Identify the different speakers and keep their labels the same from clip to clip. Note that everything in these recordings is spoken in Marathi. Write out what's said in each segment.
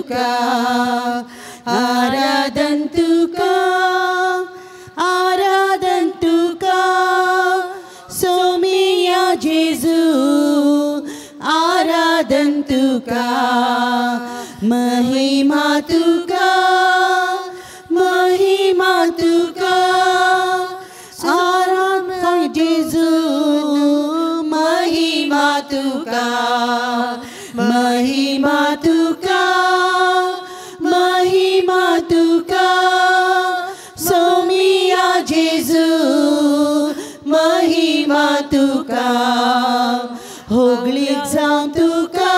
Speaker 1: तुका आराधन तुका सोमिया जेजू आराधन तुका महिमा तुका आराधन जेजू महिमा तुका सोमिया जेजू महिमा तुका होगलीक जावं तुका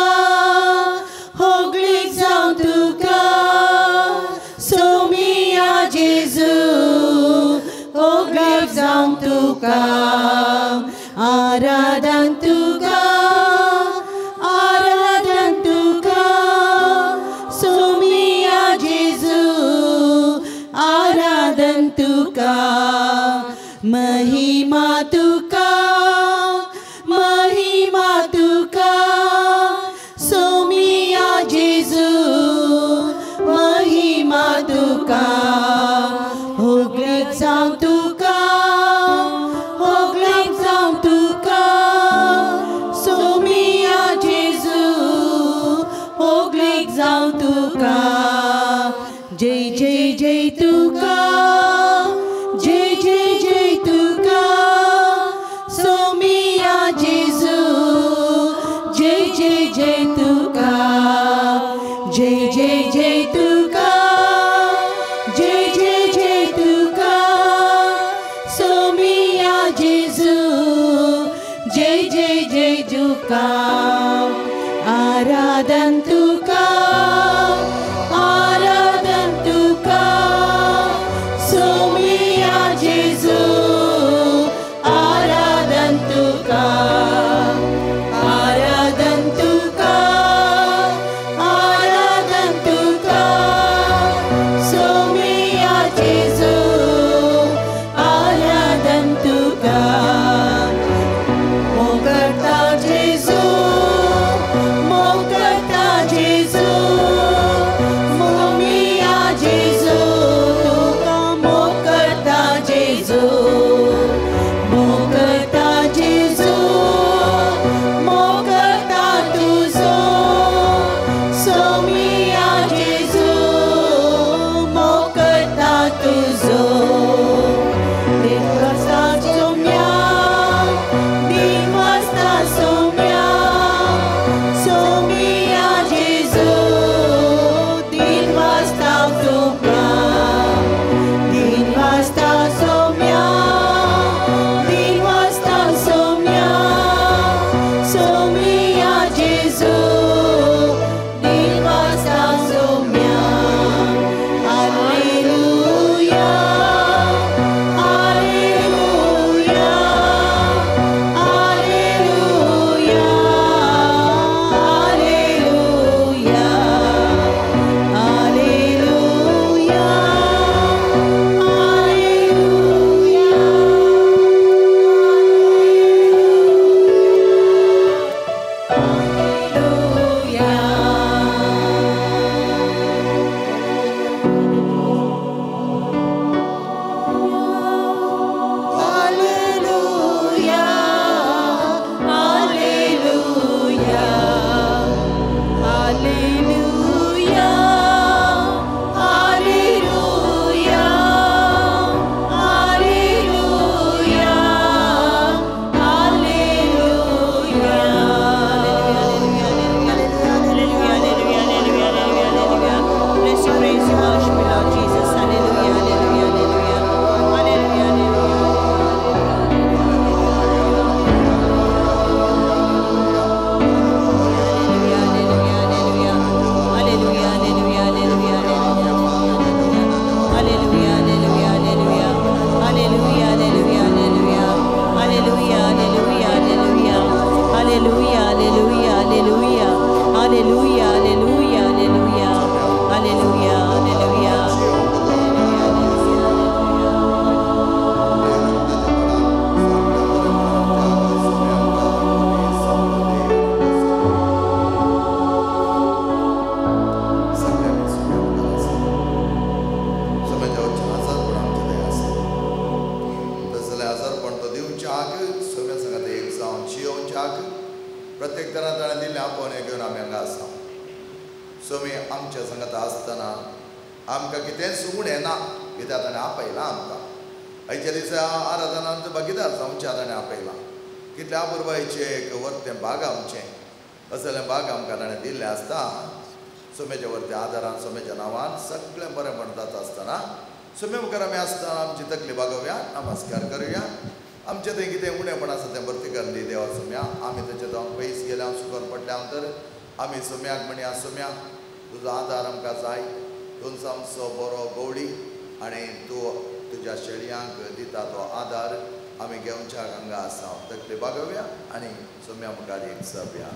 Speaker 1: सोमिया जेजू होगलीक जावं तुका आराधन तुका सोमिया जेजू आराधन तुका महिमा तुका सोमिया जेजू महिमा तुका होगलीक जावं तुका सोमिया जेजू होगलीक जावं तुका जय जय जय तुका सोमिया जेजू जय जय जय तुका जय जय जय तुका सोमिया जेजू जय जय जय तुका आराधन तुका सोमिया जेजू आराधन तुका सोमिया जेजू आराधन तुका मोकरता
Speaker 2: आजारपण तो दिवच्याक सोम्या सांगात एक जावन जियोवच्याक प्रत्येक तरां ताणें दिल्लें आपोवणें घेवन आमी हांगा आसा. सोमी आमच्या संगत आसतना आमकां कितेंच उणें ना कित्याक ताणें आपयलां आमकां. आयच्या दिसा आराधनांत भागीदार जावच्या ताणें आपयलां. कितल्या पुरबायचें एक वर्तें भाग आमचें असलें भाग आमकां ताणें दिल्लें आसता. सोम्याच्या वर्तें आदारान सोम्याच्या नांवान सगळें बरें म्हणटात आसतना सोम्या मुखार आमी आसतना आमची तकली भागोवया, नमस्कार करुया. आमचें थंय कितें उणेंपण आसा तें भरती कर दी देवा सोम्या. आमी तेचे जावन पयस गेले हांव सुकून पडले हांव तर आमी सोम्याक म्हणया सोम्या तुजो आदार आमकां जाय. तूं सामसो बरो गवडी आनी तूं तुज्या शेळयांक दिता तो आदार आमी घेवच्याक हांगा आसा. तकली भागोवया आनी सोम्या मुखार एक सभया.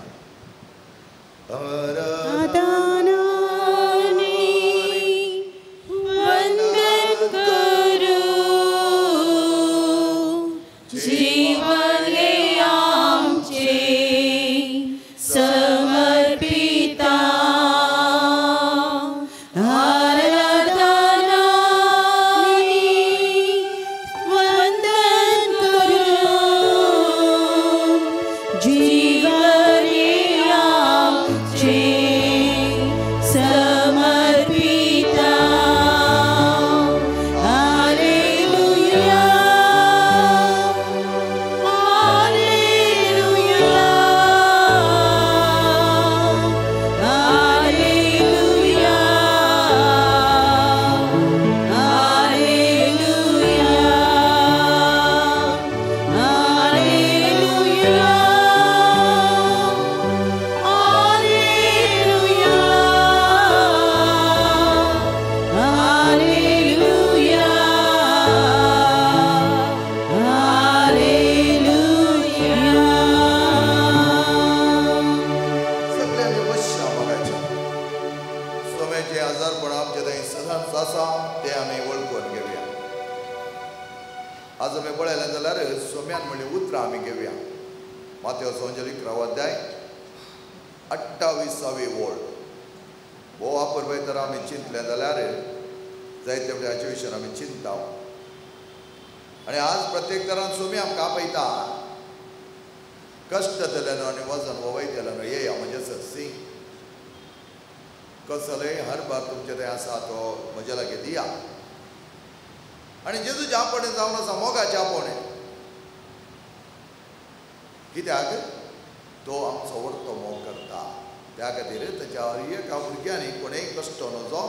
Speaker 1: वंदन करू जीवन हे आमचे समर्पिता. वंदन करू जीवन हे आमचे समर्पिता.
Speaker 2: आज आमी पळयलें जाल्यार सोम्यान म्हणली उतरां आमी घेवया. माथेव संवसारीक 11 अध्याय 28वी ओळ. भोव वापर तर आमी चिंतलें जाल्यार जायते फावटी हाचे विशयान आमी चिंतता. आनी आज प्रत्येक तरान सोमी आमकां आपयता. कश्ट जालें न्हू आनी वजन वयतलें न्हू येया म्हणजे सत्सी कसलोय हर बार तुमचे थंय आसा तो म्हजे लागीं दिया. आनी जेजूचे आपोवणें जावन आसा मोगाचें आपोवणें. कित्याक तो आमचो व्हडलो मोग करता. त्या खातीर तेच्या हर एका भुरग्यांनी कोणेय कश्ट नजो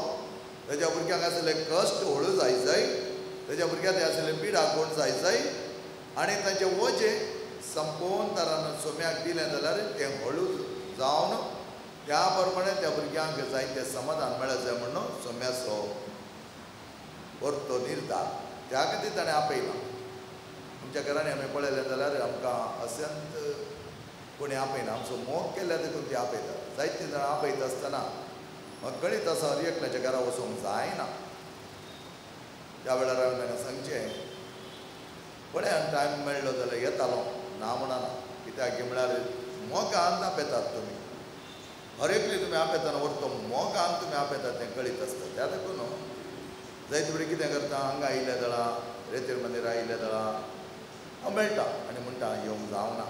Speaker 2: तेज्या भुरग्यांक आसले कश्ट हळू जाय तेज्या भुरग्यांक आसले पिडा कोण जाय आनी तांचें वजें संपोवन तरान सोम्याक दिलें जाल्यार तें हळू जावन त्या प्रमाणे त्या भुरग्यांक जायतें समाधान मेळत जाय म्हणून सोम्याचो परतो निर्धार. त्या खातीर ताणें आपयलां. आमच्या घरांनी आमी पळयलें जाल्यार आमकां अत्यंत कोणी आपयना. आमचो मोग केल्ल्या देखून ती आपयता. जायतीं जाणां आपयता आसतना म्हाका कळीत आसा हर एकल्याच्या घरा वचूंक जायना. त्या वेळार हांवें तांकां सांगचें पळयान टायम मेळ्ळो जाल्यार येतालो ना म्हणना. कित्याक म्हळ्यार मोगान आपयतात तुमी. हर एकली तुमी आपयतना व्हरतो मोगान तुमी आपयतात तें कळीत आसता. त्या देखून जायते फावटी कितें करता हांगा आयिल्ल्या दळां रेतीर मंदिर आयिल्ल्या दळां हांव मेळटा आनी म्हणटा येवंक जावना.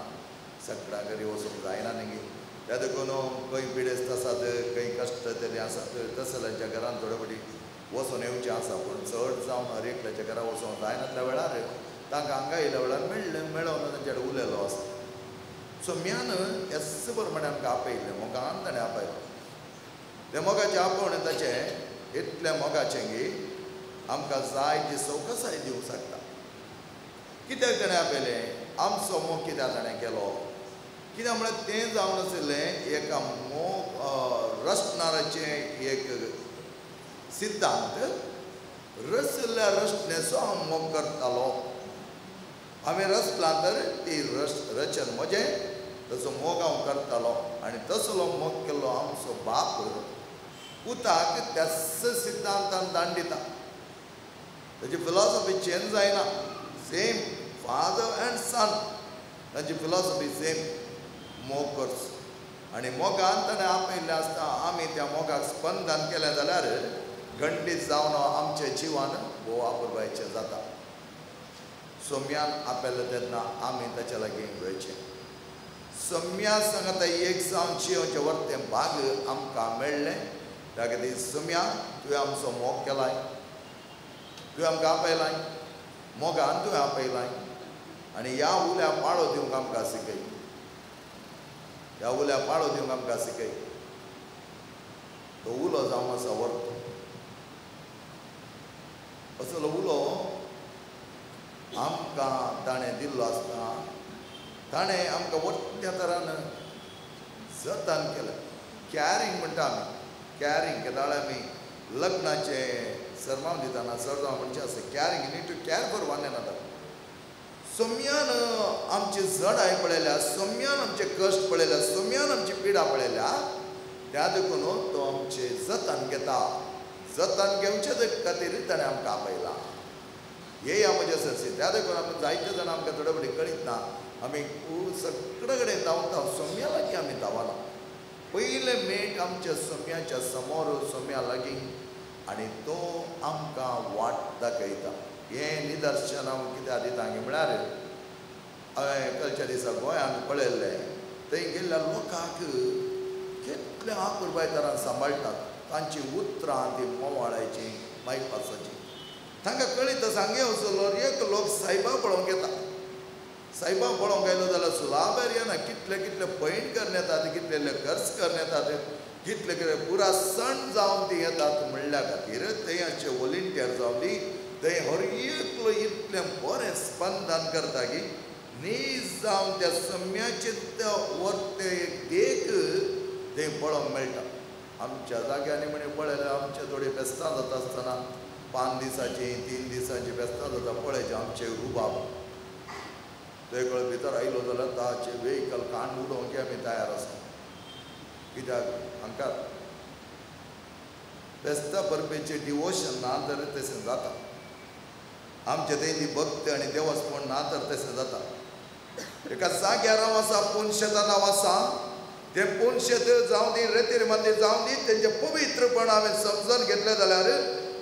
Speaker 2: सगळ्या घरी वचूंक जायना न्ही. त्या देखून खंय पिडेस्त आसात खंय कश्ट तरी आसात तसल्यांच्या घरान थोडे फावटी वचून येवचें आसा. पूण चड जावन हर एकल्याच्या घरा वचूंक जायना त्या वेळार तांकां हांगा येयल्या वेळार मेळोन तांचे कडेन उलयलो आसा. सोम्यान एस प्रमाणे आमकां आपयलें. मोगान ताणें आपयलो. तें मोगाचें आपोवणें ताचें इतलें मोगाचें की आमकां जाय ती सवकसाय दिवंक शकता. कित्याक ताणें आपयलें आमचो मोग कित्याक ताणें केलो. कित्याक म्हळ्यार तें जावन आशिल्लें एका मोग रचणाराचें एक सिद्धांत. रचल्या रचनेचो हांव मोग करतालो. हांवें रचलां तर ती रचन म्हजें तसो मोग हांव करतालो. आनी तसलो मोग केल्लो आमचो बाप पुताक त्याच सिद्धांतान दान दिता. ताची फिलॉसॉफी चेंज जायना. सेम फादर एंड सन तांची फिलॉसॉफी सेम मोग करच. आनी मोगान ताणें आपयल्लें आसता आमी त्या मोगाक स्पंदन केलें जाल्यार खंडीत जावन आमचें जिवन भोव वापरपाचें जाता. सोम्यान आपल्याला तेन्ना आमी ताच्या लागीं वेळचें. सोम्या सांगता एक जावन जियोचें वर्तें भाग आमकां मेळ्ळें. त्या खातीर सोम्या तुवें आमचो मोग केलाय, तुवें आमकां आपयलाय, मोगान तुवें आपयलाय आनी ह्या उल्या पाळो दिवंक आमकां शिकय, ह्या उल्या पाळो दिवंक आमकां शिकय. तो उलो जावन आसा वर्त. असलो उलो आमकां ताणें दिल्लो आसता. ताणें आमकां वट्ट्या तरान जतन केलें. कॅरींग म्हणटा आमी, कॅरींग केदाळ आमी लग्नाचें सरमाव दितना सरजांव म्हणचे आसा caring, you need to care for one another. सोम्यान आमची जडाय पळयल्या, सोम्यान आमचे कश्ट पळयल्या, सोम्यान आमची पिडा पळयल्या, त्या देखून तो आमचे जतन घेता. जतन घेवचे खातीर ताणें आमकां आपयलां. हे या म्हजे सरसी. त्या देखून आमी जायते जाण आमकां थोडे फुडें कळीत ना, आमी सगळे कडेन धांवता, सोम्या लागीं आमी धांवना. पयलें मेट आमच्या सोम्याच्या समोर, सोम्या लागीं, आनी तो आमकां वाट दाखयता. हें निदर्शन हांव कित्याक दिता म्हळ्यार हांवें कालच्या दिसा गोंयांत पळयल्लें. थंय गेल्ल्या लोकांक कितले आपुरबाय तरान सांबाळटात. तांची उतरां ती मोवाळाची, बायपासाची. तांकां कळीत सांगे वचलो एक लोक सायबा पळोवंक येता. सायबा पळोवंक गेलो जाल्यार सुलाभेर येना. कितले कितले पैंट करून येतात, कितले खर्च करून येतात, कितले कितें पुरा सण जावन ती येतात म्हणल्या खातीर थंय अशे वॉलिंटियर जावन ती थंय हर एकलो इतलें बरें स्पंदन करता की नीज जावन त्या सम्याचे वर्ते देख थंय पळोवंक मेळटा. आमच्या जाग्यांनी म्हणे पळयल्यार आमचे थोडी फेस्तां जाता आसतना 5 दिसांची 3 दिसांची फेस्तां जाता पळयचे आमचे रुबाब. थंय कळ भितर आयलो जाल्यार ताचे वेहिकल कान उडोवंक आमी तयार आसा. कित्याक हांकां फेस्तां करपेचें डिवोशन ना तर तशें जाता. आमचे थंय ती भक्ती आनी देवस्थान ना तर तशें जाता. एका जाग्यार हांव आसा, पोनशेता नांव आसा. ते पोनशेत जावं दी, रेतीर मंदीर जावं दी, तेंचें पवित्रपण हांवें समजून घेतलें जाल्यार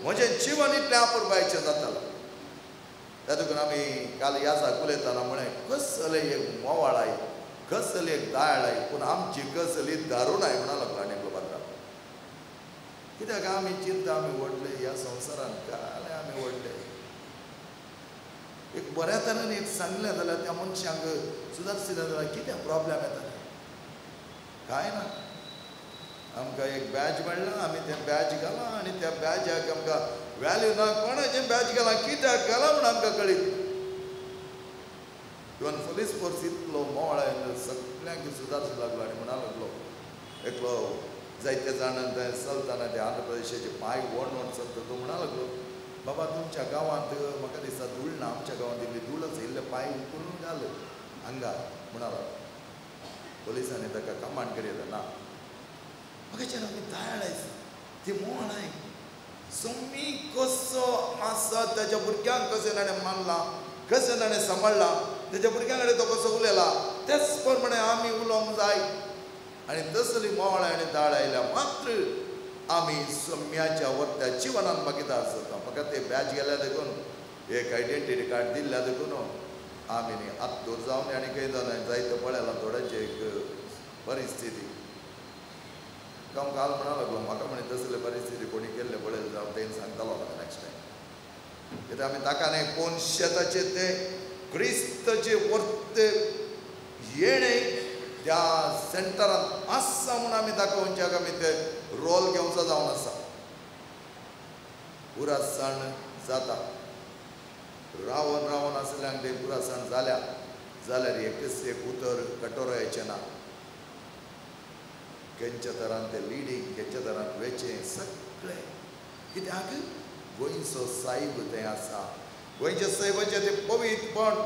Speaker 2: म्हजें जिवन इतलें आपुरबायेचें जातालें. त्या देखून आमी काल यासाक उलयतना म्हळें कसली एक मोवाळाय, कसली एक दायळाय, पूण आमची कसली दारुणाय म्हणा लागलो आनी एकलो बाबा. कित्याक आमी चिंता आमी व्हडले ह्या संवसारान काय आमी व्हडले. एक बऱ्या तरेन एक सांगलें जाल्यार त्या मनशाक सुदारशिलें जाल्यार कितें प्रॉब्लेम येता? कांय ना. आमकां एक बॅज मेळ्ळां, आमी तें बॅज घालां आनी त्या बॅजाक आमकां वॅल्यू ना. कोणाचें बॅज घालां, कित्याक घालां म्हूण आमकां कळीत. इवन पुलीस फोर्स इतलो मोवाळ सगळ्यांक सुदारचो लागलो आनी म्हणा लागलो एकलो जायते जाण थंय चलतना ते आंध्र प्रदेशाचे पांय वण चलता तो म्हणा लागलो बाबा तुमच्या गांवांत म्हाका दिसता धूळ ना, आमच्या गांवांत इल्ली धूळच इल्ले पांय उखलून घाल हांगा म्हणा लागलो. पुलिसांनी ताका कमांड केलेलो ना. म्हाका आमी तायळायस ती मोवाळाय सोम्मी कसो आसा, ताच्या भुरग्यांक कशें ताणें मारलां, कशें ताणें सांबाळलां, तेज्या भुरग्यां कडेन तो कसो उलयला, तेच प्रमाणे आमी उलोवंक जाय. आनी तसली मोवाळाय आनी दाळ आयल्या मात्र आमी सोम्याच्या वर्त्या जिवनान मागिता आसता. म्हाका ते बॅच गेल्या देखून एक आयडेंटिटी कार्ड दिल्ल्या देखून आमी न्ही आत्तूर जावन आनी खंय जावन जायते पळयलां थोड्यांची एक परिस्थिती. हांव काल म्हणा लागलो म्हाका म्हणे तसले परिस्थिती कोणी केल्ले पळयले जावं तें सांगतालो म्हाका नेक्स्ट टायम. कित्याक आमी ताका न्ही पोनशेताचे ते क्रिस्तचे वर्त येणे त्या सेंटरान आसा म्हूण आमी दाखोवच्याक आमी ते रोल घेवचो जावन आसा. पुरा सण जाता, रावन रावन आसल्यांक ते पुरा सण जाल्या जाल्यार एकच एक उतर कटोरयाचें ना. खंयच्या तरान ते लिडींग, खंयच्या तरान वेचें सगळें. कित्याक गोंयचो सायब थंय आसा. गोंयच्या सायबाचें तें पवित्रपण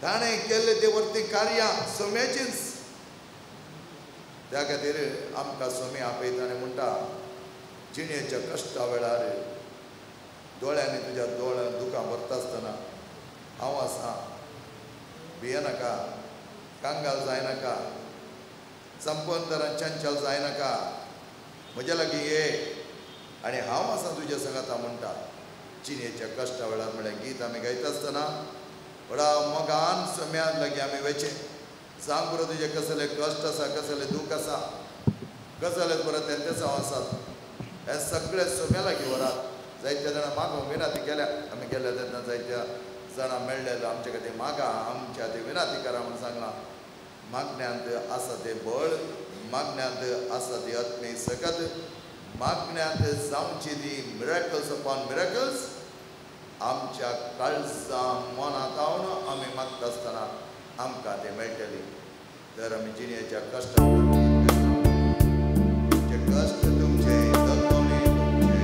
Speaker 2: ताणें केल्लें तें वर्ती कार्यां सोम्याचींच. त्या खातीर आमकां सोम्या आपयता आनी म्हणटा जिणेच्या कश्टा वेळार दोळ्यांनी तुज्या दोळ्यान दुकां भरता आसतना हांव आसा, भियेनाका, कांगाल जायनाका, संपन तरान चंचल जायनाका, म्हज्या लागीं ये आनी हांव आसा तुज्या सांगाता म्हणटा. जिणेच्या कश्टा वेळार म्हळ्यार गीत आमी गायता आसतना बडा मोगान सोम्यान लागी आमी वेचे सांग बरो तुजे कसले कश्ट आसा कसले दूख आसा कसले बरो तेंचे जावं आसात हे सगळे सोम्या लागी व्हरात जायत्या जाणां मागोवंक विनाती केल्या आमी गेल्या तेन्ना जायत्या जाणां मेळ्ळे आमचे खातीर मागा आमच्या खातीर विनाती करा म्हूण सांगलां मागण्यांत आसा तें बळ मागण्यांत आसा ती आत्मीय सकत मागण्यांत जावची ती मिरेकल्स अपॉन मिरेकल्स आमच्या काळजा मनांत हांवन आमी मागता आसतना आमकां तें मेळटली तर आमी जिणेच्या कश्ट कश्ट तुमचे दगवणे तुमचे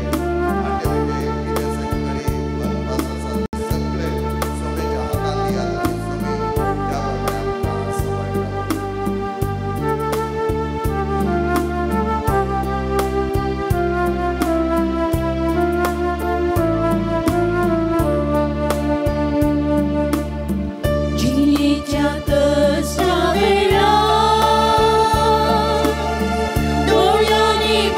Speaker 2: आटे म्हणजे कितें सगळे बनपास आसात सगळे सोमेच्या हातांत दियात आनी सोमे त्या प्रमाणे आमकां सांबाळटा
Speaker 1: डोळ्यांनी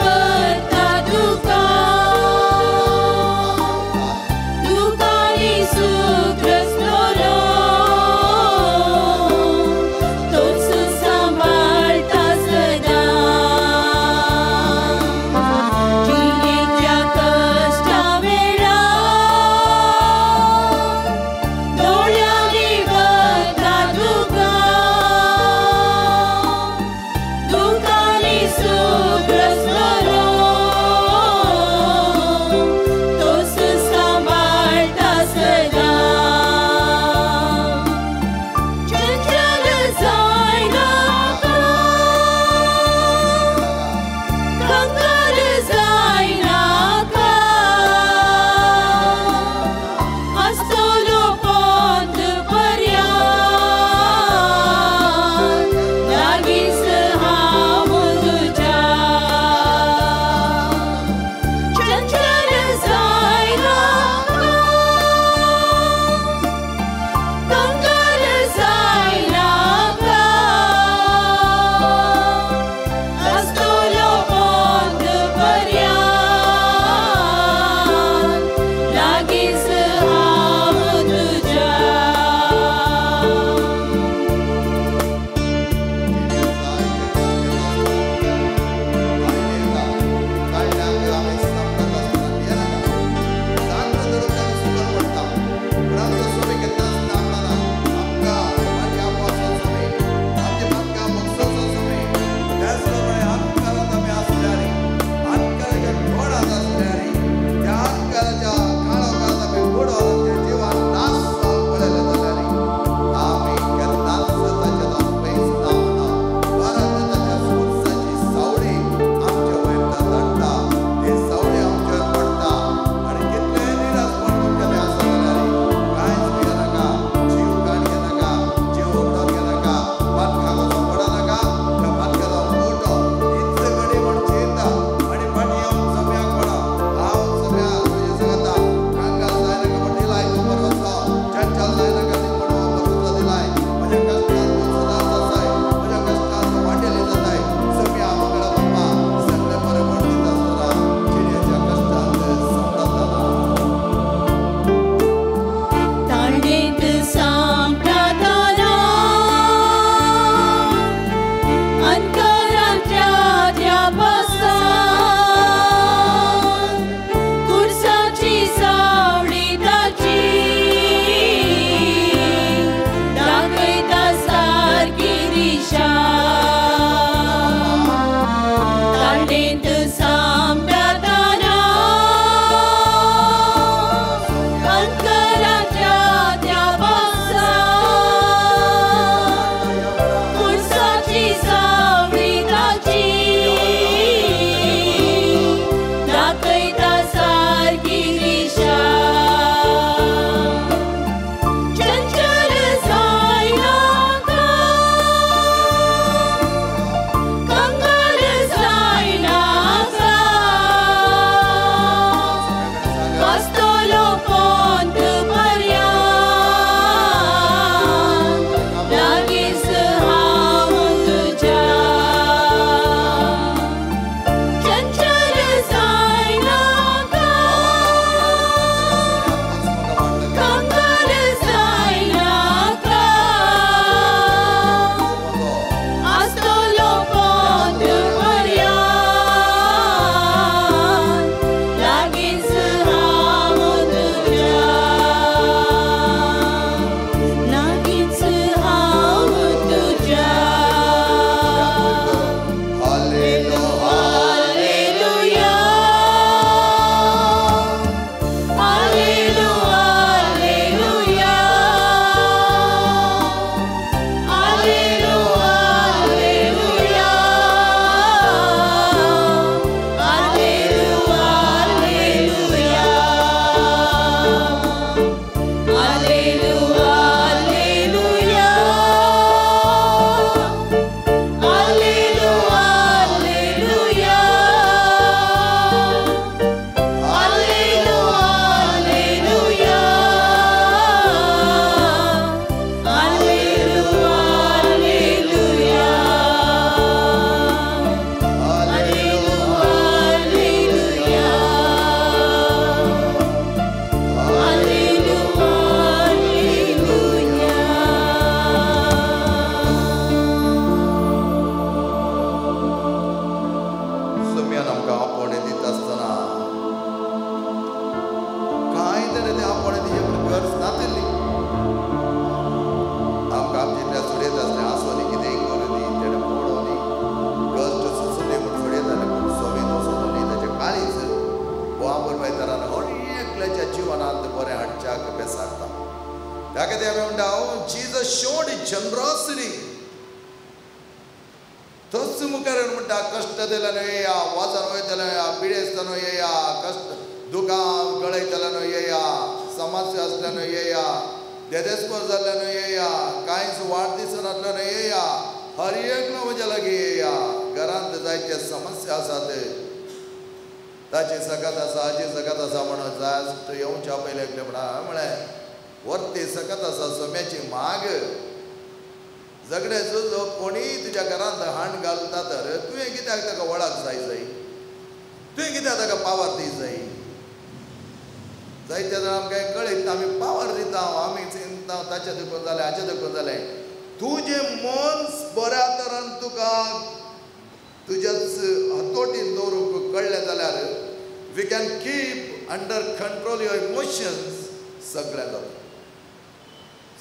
Speaker 2: शोड जनरॉसिटी तोच मुखार म्हणटा कष्ट दिल्यानं येया, वाजन वयतल्यान येया, पिडेस्तान येया, कष्ट दुकां गळयतल्यान येया, समस्या असल्यानं येया, देदेस्पर जाल्ल्यानं येया, कांयच वाडदिसांतल्यान येया, हर एकलो म्हज्या लागीं येया. घरांत जायते समस्या आसात, ताची सकत आसा, हाची सकत आसा म्हणून जास्त येवच्या पयले एकले म्हणा म्हळें वर्ती सकत आसा सोम्याची माग. झगडे झुजो कोणीय तुज्या घरांत हांड घालता तर तुवें कित्याक ताका वळख जाय, तुवें कित्याक ताका पावर दी जाय. जायते जाण आमकां कळयता आमी पावर दिता, आमी चिंता ताचें दुखून जालें, हाचें दुखून जालें. तुजें मन बऱ्या तरान तुका तुज्याच हातोटीन दवरूंक कळ्ळें जाल्यार we can keep under control your emotions. सगळें जाता,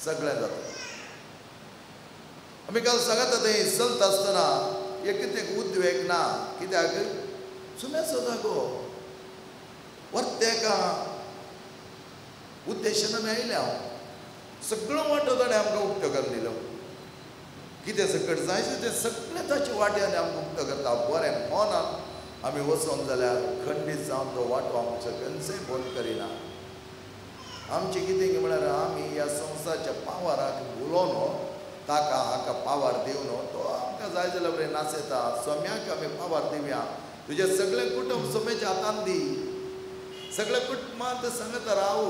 Speaker 2: सगळें जाता. आमी काल सांगता थंय चलता आसतना एक कितें उद्वेग ना, कित्याक सुमेचो जागो वर्तेका उद्देशान आयले. हांव सगळो वाटो ताणें आमकां उक्तो करून दिलो. कितें सकट जायचें तें सगळें ताचे वाट्यान आमकां उक्तो करता. बरें मनान आमी वचोन जाल्यार खंडीत जावन तो वाटो आमचो खंयचोय बंद करिना. आमचें कितें म्हळ्यार आमी ह्या संवसाराच्या पावराक उलोवन ताका हाका पावर दिवन तो आमकां जाय जाल्यार बरें नाचयता. सोम्याक आमी पावर दिवया. तुजें सगळें कुटुंब सोम्याच्या हातान दी. सगळ्या कुटुंबांत सांगता राव.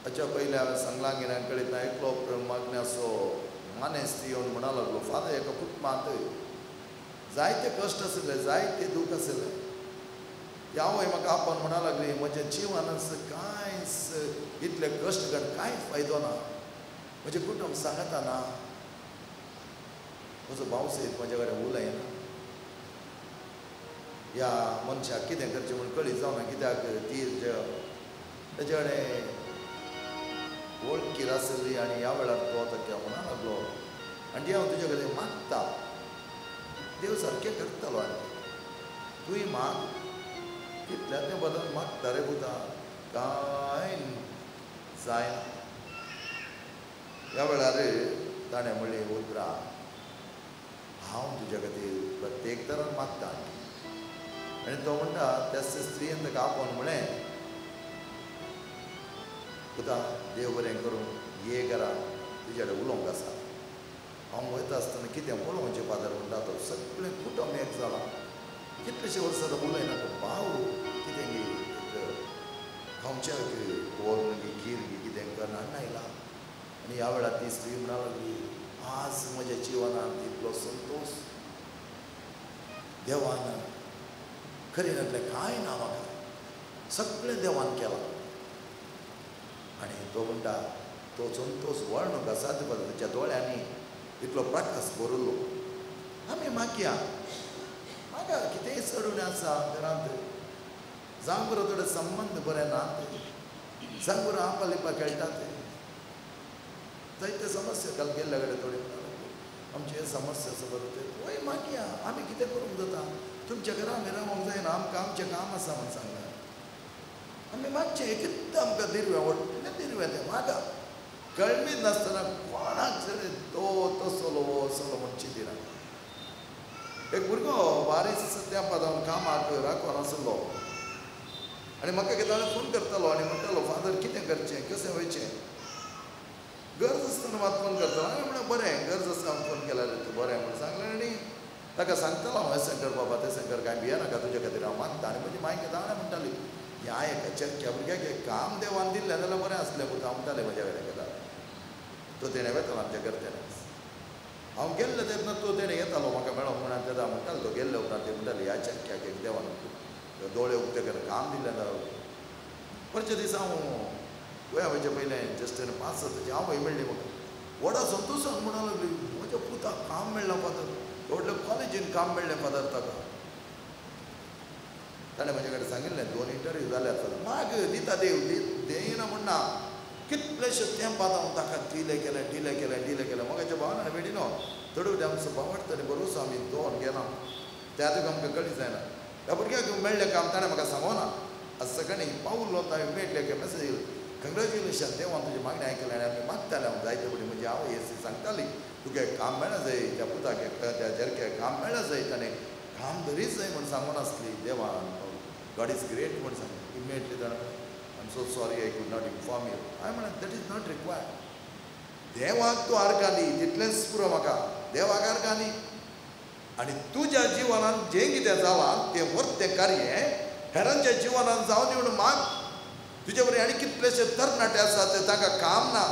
Speaker 2: हाच्या पयलीं हांवें सांगलां कळयता एकलो मागण्याचो मानेस्त येवन म्हणा लागलो, फादर एका कुटुंबांत जायते कश्ट आसले, जायते दूख आसले. हांवूय म्हाका आपोवन म्हणा लागली म्हजें जिवनांत कांयच इतले कश्ट घाल कांयच फायदो ना. म्हजें कुटुंब सांगता ना, म्हजो भाव सयत म्हजे कडेन उलयना. ह्या मनशाक कितें करचें म्हूण कळीत जावना, कित्याक ती तेजे कडेन वळखीर आसली आनी ह्या वेळार तो ताका म्हणा लागलो आनी हांव तुजे कडेन मागता, देव सारकें करतलो आनी तुवें माग. कितल्या तें बदल मागता रे पुता, कांय जायना. ह्या वेळार ताणें म्हणलें उतरां हांव तुजे खातीर प्रत्येक तरान मागता. आनी तो म्हणटा त्या स्त्रीयेन ताका आपोवन म्हळें पुता देव बरें करूं, ये घरा तुजे कडेन उलोवंक आसा. हांव वयता आसतना कितें उलोवचें फादर म्हणटा तो. सगळें कुटुंब एक जालां. कितलेशे वर्सां तो उलयना. तो भाव कितें गे खावच्या व्हरून गे खीर गे कितें करना हाडून आयला. आनी ह्या वेळार ती स्त्री म्हणा लागली आज म्हज्या जिवनांत इतलो संतोश देवान खरें घातलें कांय ना म्हाका, सगळें देवान केलां. आनी तो म्हणटा तो संतोश वळणूक आसा ताच्या दोळ्यांनी इतलो प्रकाश भरिल्लो. आमी मागया म्हाका कितेंय चडून आसा घरांत, जावं बरो थोडे संबंद बरे नात, जावं बरो आपा लिपा खेळटात, जायते समस्या काल गेल्ल्या कडेन थोडे आमचे हे समस्या आसा बरो ते वय मागया. आमी कितें करूंक जाता, तुमच्या घरान रावंक जायना, आमकां आमचें काम आसा म्हूण सांगलें. आमी मागचें कितें आमकां दिरवें व्हडलें दिरवें तें मागा. कळमीत नासतना कोणाक जरी तो तसलो वसलो म्हूण चिंतिना. एक भुरगो बारीस त्या पदान कामाक राखून आसलो आनी म्हाका केन्ना फोन करतालो आनी म्हणटालो फादर कितें करचें, कशें वयचें. गरज आसतना मात फोन करतालो. हांवें म्हणलें बरें गरज आसा फोन केल्यार तूं बरें म्हूण सांगलें. आनी ताका सांगतालो हांव हें शंकर बाबा तें शंकर कांय भियेनाका तुजे खातीर हांव मागता. आनी म्हजी मायक दाणे म्हणटाली ह्या एका चर्च्या भुरग्याक हें काम देवान दिल्लें जाल्यार बरें आसलें पुता हांव म्हणटालें म्हज्या कडेन केला. तो तेणें वेतालो आमच्या करतेनाच. हांव गेल्ले तेन्ना तो तेणें येतालो म्हाका मेळोंक म्हणून तेन्ना म्हणटालो तो गेल्ले उपरांत ते म्हणटाले ह्या चर्च्याक एक देवान दोळे उक्ते करून काम दिल्लें जाल्यार. परचे दीस हांव गोंया वयचे पयलें जस्ट पास जाता हांव मेळ्ळी म्हाका व्हडा संतोशान म्हणा लागली म्हज्या पुताक काम मेळ्ळां फादर, व्हडल्या कॉलेजीन काम मेळ्ळें फादर ताका. ताणें म्हजे कडेन सांगिल्लें 2 इंटरव्यू जाल्यात फादर. माग दिता देव देयना म्हणना. कितलेशे तेंपात हांव ताका डिले केलें. मोगाच्या भावान मेळिनो थोडे आमचो भावार्थानी बरोसो आमी 2 गेला त्या तुका आमकां कळी जायना. ह्या भुरग्याक मेळ्ळें काम ताणें म्हाका सांगोना. आज सकाळीं पावलो हांवें मेळटलें मेसेज कंग्रॅच्युलेशन देवान तुजी मागणी आयकलें आनी आमी मागताले हांव जायते फुडें म्हजी आवय येसी सांगताली तुका काम मेळना जाय त्या पुताक त्या जरक्याक काम मेळना जाय ताणें काम धरीच जाय म्हूण सांगून आसली देवान गॉड इज ग्रेट म्हूण सांग इमिडिएटली ताणें I am so sorry I could not inform you हांवें म्हळें दॅट इज नॉट रिक्वायर्ड देवाक तूं आर्गाली तितलेंच पुरो म्हाका देवाक आर्गाली आनी तुज्या जिवनांत जें कितें जालां तें वर्तें कार्य हेरांच्या जिवनांत जावन दिवन माग तुजे बरें आनी कितलेशे तरणाटे आसात ते तांकां काम ना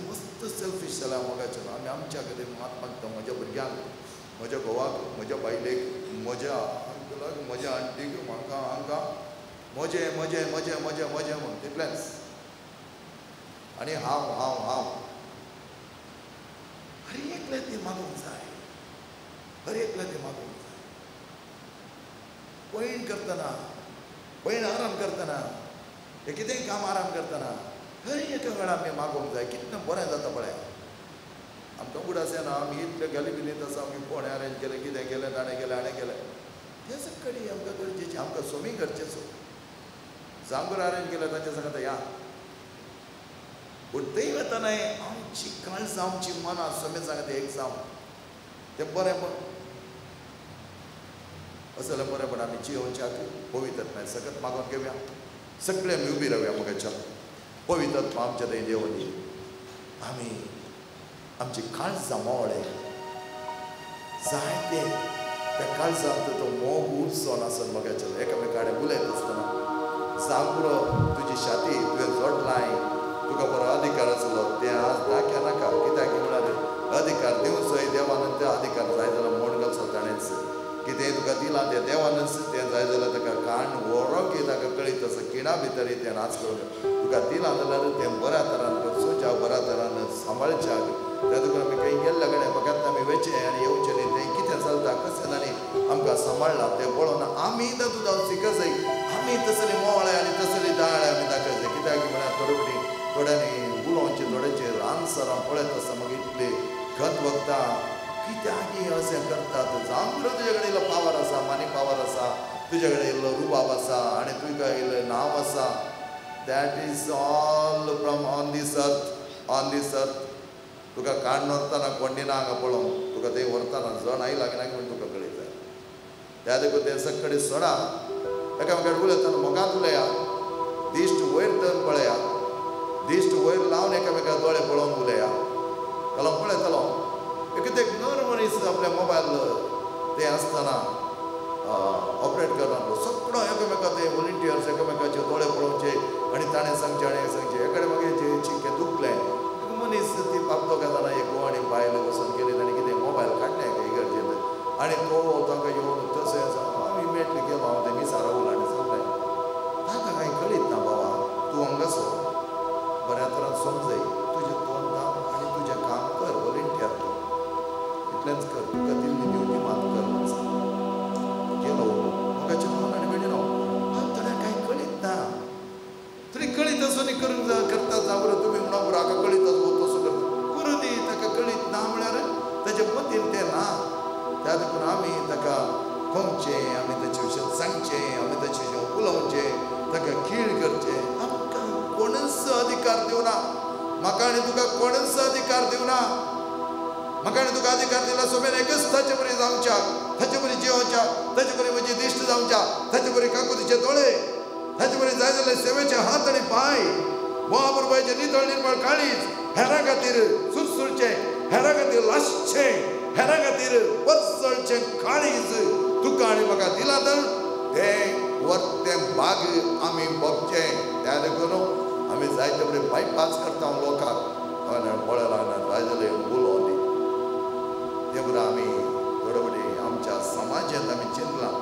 Speaker 2: मस्त सेल्फीश जाला मोगाचें आमी आमच्या कडेन मात मागता म्हज्या भुरग्यांक म्हज्या घोवाक म्हज्या बायलेक म्हज्या अंकलाक म्हज्या आंटीक म्हाका हांकां म्हजें म्हजें म्हजें म्हजें म्हजें म्हूण तितलेंच आनी हांव हांव हांव हर एकलें तें मागूंक जाय हर एकलें तें मागूंक जाय पैण करतना पैण आराम करतना हे कितेंय काम आराम करतना हर एका वेळा आमी मागोवंक जाय कितलें बरें जाता पळय आमकां उडास येना आमी इतले गेले बिलीत आसा आमी कोणें अरेंज केलें कितें केलें ताणें केलें हाणें केलें तें सगळें आमकां गरजेचें आमकां सोमी गरजेचो जांगर अरेंज केलें तांचे सांगता या पूण थंय वतना आमची काळजां आमची मनां सोमी सांगता एक जावं तें बरेंपण असं जाल्यार बरेंपण आमी जियोवच्याक पवित्रताय सगळ्यात मागून घेवया सगळे आमी उबी रावया मोगाच्या पवित्रत्व आमच्या थंय देवनी आमी आमची काळजां मोवळे जायते त्या काळजांत तो मोग उरसो नासन मोगाच्या एकामेकाडे उलयत आसतना जांबरो तुजी छाती तुवें जोडलाय तुका बरो अधिकार आसलो तें आज दाख्या नाका कित्याक म्हळ्यार अधिकार दिवचोय देवान ते अधिकार जाय जाल्यार मोड घालचो ताणेंच कितें तुका दिलां तें देवानच तें जाय जाल्यार ताका काण व्हरो की ताका कळीत आसा किणा भितर तें नाच करूंक तुका दिलां जाल्यार तें बऱ्या तरान करचोच्या बऱ्या तरान सांबाळच्याक त्या तुका आमी खंय गेल्ल्या कडेन फकत आमी वेचें आनी येवचें न्ही तें कितें चलता कशें आनी आमकां सांबाळलां तें पळोवन आमी तातूंत शिकत जाय आमी तसली मोवळे आनी तसली दाळ आमी दाखय जाय कित्याक म्हळ्यार थोडे फावटी थोड्यांनी उलोवचें थोड्यांचेर रानसरां पळयत आसा मागीर इतले गत वखदां कित्याक अशें करतात जांबरो तुजे कडेन इल्लो पावर आसा मनी पावर आसा तुजे कडेन इल्लो रुबाब आसा आनी तुका इल्लें नांव आसा that is all from on this earth तुका काण व्हरतना कोण दिना हांगा पळोवंक तुका थंय व्हरतना जण आयला की ना म्हूण तुका कळयता त्या देखून तें सगळें सोडा एकामेकाड उलयतना मोगांत उलया दिश्ट वयर धरून पळया दिश्ट वयर लावन एकामेका दोळे पळोवन उलया जालो पळयतलो एक नर मनीस आपल्या मोबायल तें आसतना ऑपरेट करना सगळो एकामेका ते वॉलंटियर्स एकामेकाचे दोळे पळोवचे आनी ताणें सांगचें एकडे मागीर चिक्कें दुखलें मनीस ती पापतो घेताना एक घोव आनी बायल वचून गेली ताणें कितें मोबायल काडलें एका इगर्जेंत आनी तो ताका येवन तशें हांव इमिडिएटली गेलो हांव तें मिसारा उलो आनी सांगलें ताका कांय कळीत ना बाबा तूं हांगासो बऱ्या तरान समजय तुजें तोंड दाम आनी तुजें काम कर वॉलंटियर तूं इतलेंच कर तुका दिल्ली ड्युटी मात कर गेलो म्हाका मनान आनी कळ्ळें न्हू थोड्यांक कांय कळीत ना तरी कळीत आसून करूंक करता जावं तुमी म्हणो बरो हाका कळीत आसो तसो करता करूं दी ताका कळीत ना म्हळ्यार ताचे मतीन तें ना त्या देखून आमी ताका खोमचें आमी ताचे विशीं सांगचें आमी ताचे विशीं उलोवचें ताका खीळ करचें आमकां कोणूच अधिकार दिवना म्हाका आनी तुका कोणूच अधिकार दिवना म्हाका आनी तुका अधिकार दिला सोबेन एकच ताचे बरी जावच्या ताचे बरी जियोवच्या ताचे बरी म्हजी दिश्ट जावच्या ताचे बरी काकुतीचे दोळे ताचे बरी जाय जाल्यार सेवेचे हात आनी पांय मोहाबुरबायचे नितळ निर्मळ काळीज हेरां खातीर सुरसुरचें हेरां खातीर लासचें हेरां खातीर परसळचें काळीज तुका आनी म्हाका दिलां तर तें वर्तें बाग आमी भोगचें त्या देखून आमी जायते बरें बायपास करता लोकांक पळय लागना जाय जाल्यार उलोवं दी ते बरें आमी थोडे फावटी आमच्या समाजांत आमी चिंतलां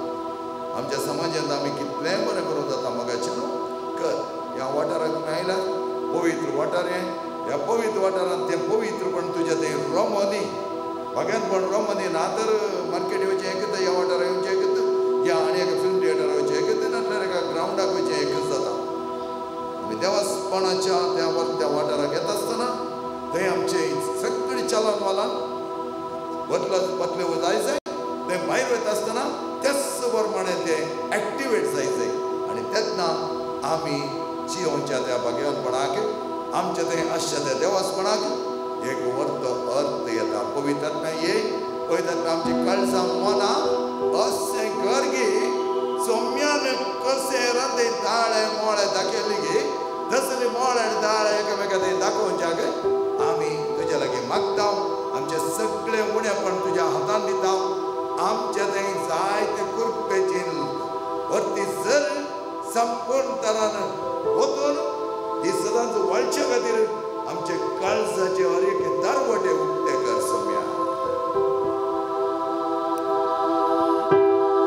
Speaker 2: आमच्या समाजांत आमी कितलेंय बरें करूं जाता मोगाचें न्हू कर ह्या वाठारांत आयल्यार पवित्र वाठार ह्या पवित्र वाठारांत तें पवित्रपण तुजें थंय रोमनी भग्यांतपण रोमनी ना तर मार्केट येवचें एकच ह्या वाठारांत येवचें एकच या आनी एका फिल्म थिएटराक वयचें एकच नाटल्यार एका ग्रावंडाक वयचें एकच जाता आमी देवास्पणाच्या त्या वाठाराक येता आसतना थंय आमचें सगळीं चलन वालन बदले जाय जाय तें भायर वयता आसतना त्याच प्रमाणे तें एक्टिवेट जाय आनी तेन्ना आमी चियोंच्या त्या भगवंतपणाक आमच्या ते आशा त्या देवासपणाक एक वर्त अर्थ येता पवित्रता ये पवित्रता आमची कळसां मना असे गर्गे सोम्यान कसे रंदे दाळे मोळे दाखयले गे तसले मोळे दाळे एकामेका दाखोवच्याक आमी तुज्या लागीं मागता आमचे सगळे उणेपण तुज्या हातान दिता आमचे ते जायते कृपेची वरती जर संपूर्ण तरान वतून ही सदांच वळचे खातीर आमचे काळजाचे हर एक दरवटे उक्ते कर सोम्या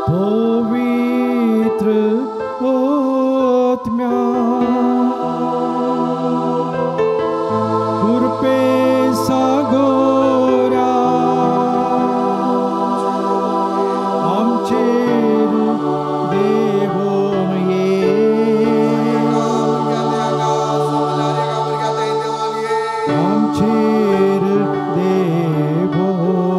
Speaker 3: पवित्र आत्म्या कृपे सागोरा आमचेर देवोन ये आमचेर देवोन ये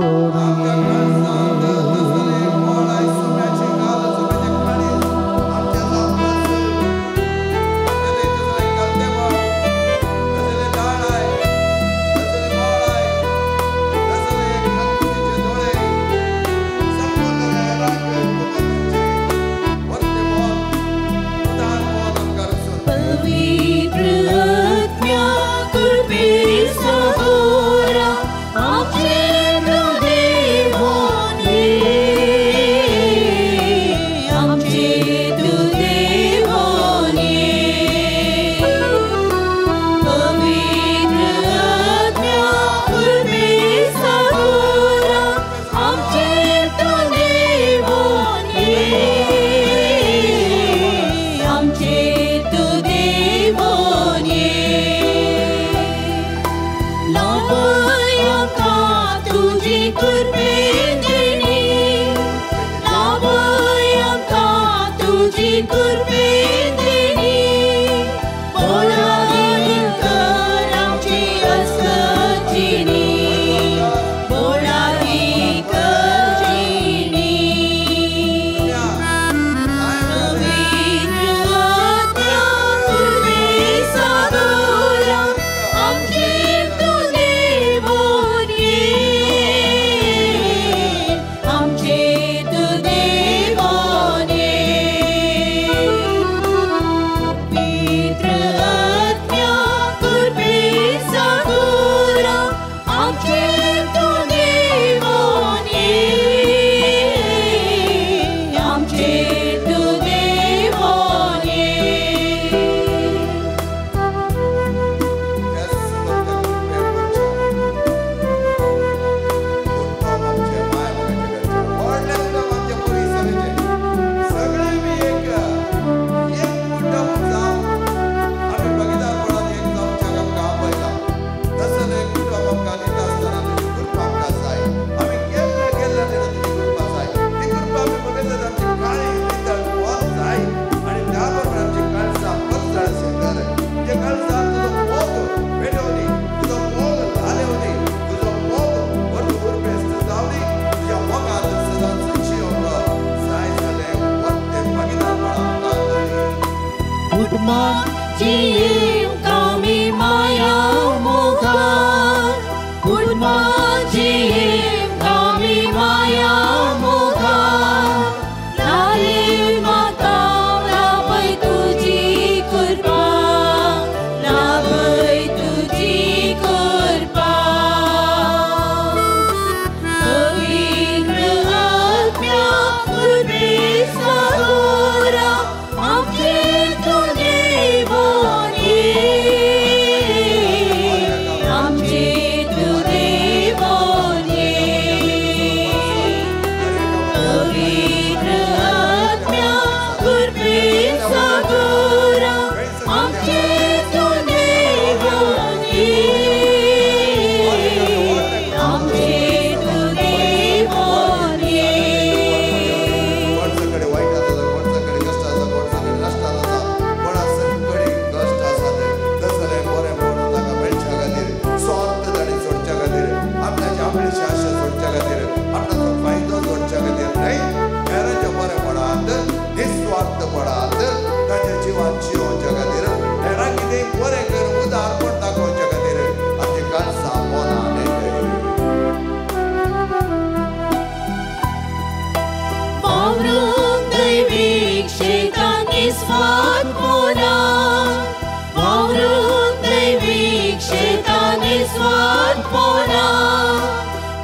Speaker 1: शेताने स्वाद पोना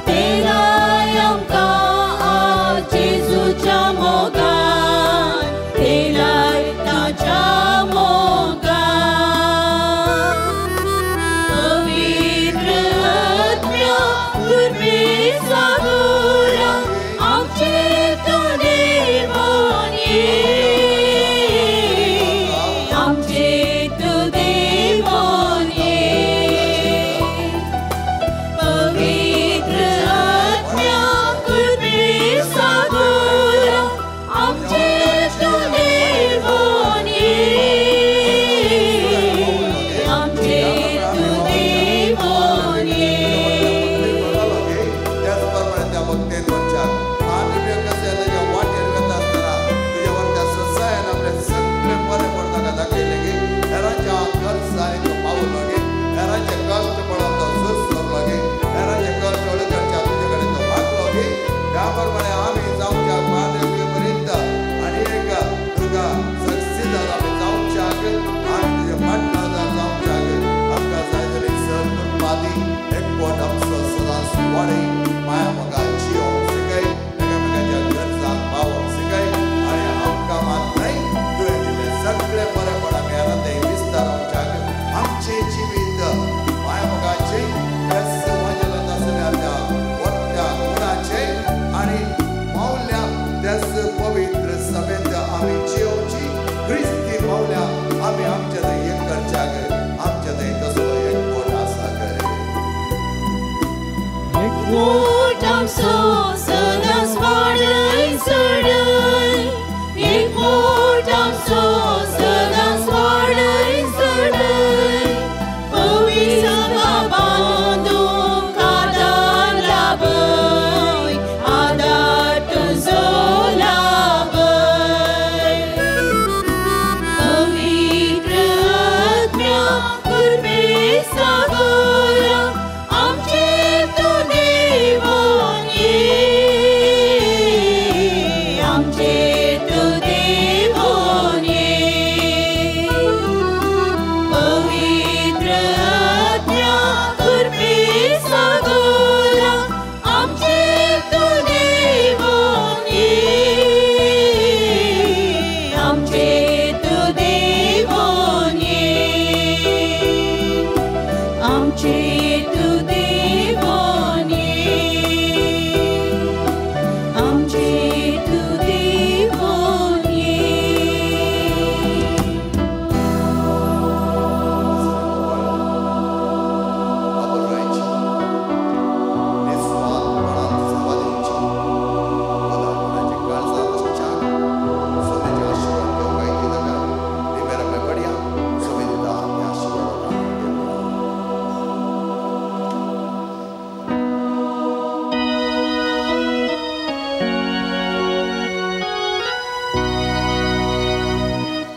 Speaker 1: तेला यमका आज जेजूच्या मोगान तेलाय ताच्या मोगान पवित्र आत्म्या तुर्बे सागुरा आमचे तू देवान ये आमचे तू देवान ये पवित्र आत्म्या तुर्बे सागुरा आमचे तू देवान ये आमचे तू देवान ये
Speaker 2: त्याचप्रमाणे त्या भक्तेन म्हणतात आम्ही कसे त्याच्या वाटेर वता असताना तुझ्यावर त्या ससायन आपले सगळे बरे पडता दाखवले की हेरांच्या खर्च आणि तो पावलो गे हेरांचे कष्ट पडत तो सुस करलो गे हेरांचे कष्ट ओळखच्या तुझ्याकडे तो मागलो गे त्याप्रमाणे आम्ही जाऊच्या पर्यंत आणि एक तुझा सक्सेस आम्ही जाऊच्या आम्ही तुझ्या पाठनाला जाऊच्या आमका जायतली सर पादी एक पोट आमचं सदा वाडे माया मगा जिओ सिकाय एकामेकाच्या गरजाक पावप सिकाय आणि आमका मात नाही तुझे दिले सगळे बरेपणा मेळा ते विस्तार आमचे जीवित माया मगाचे यस वाजला तसल्या वरत्या गुणाचे आणि मौल्या त्यास पवित्र समेत आम्ही जिओची ख्रिस्ती मौल्या आम्ही आमच्या ते एक करच्या आमच्या ते तसो एक पोट आसा करे
Speaker 1: पोट आमचो सदांच वाडय चडय एक पोट आमचो सदांच वाडय चडय पवित्र बांदूंक आदार लाभय आदार तुजो लाभय पवित्र आत्म्या कुर्बे सागोरा आमचे तू देवान ये आमचे तू देवान ये पवित्र आत्म्या कुर्बे सागोरा आमचे तू देवान ये आमचे तू देवान ये आमचे तू देवान ये आमचे तू देवान ये
Speaker 2: अबरायची निस्वार्थ मनात समाधीची पदार्थाची काळजा असच्या सोन्याचे आशीर्वाद घेऊ काही केलं का ते मेरा में बढ़िया सुविधा आम्ही आशीर्वाद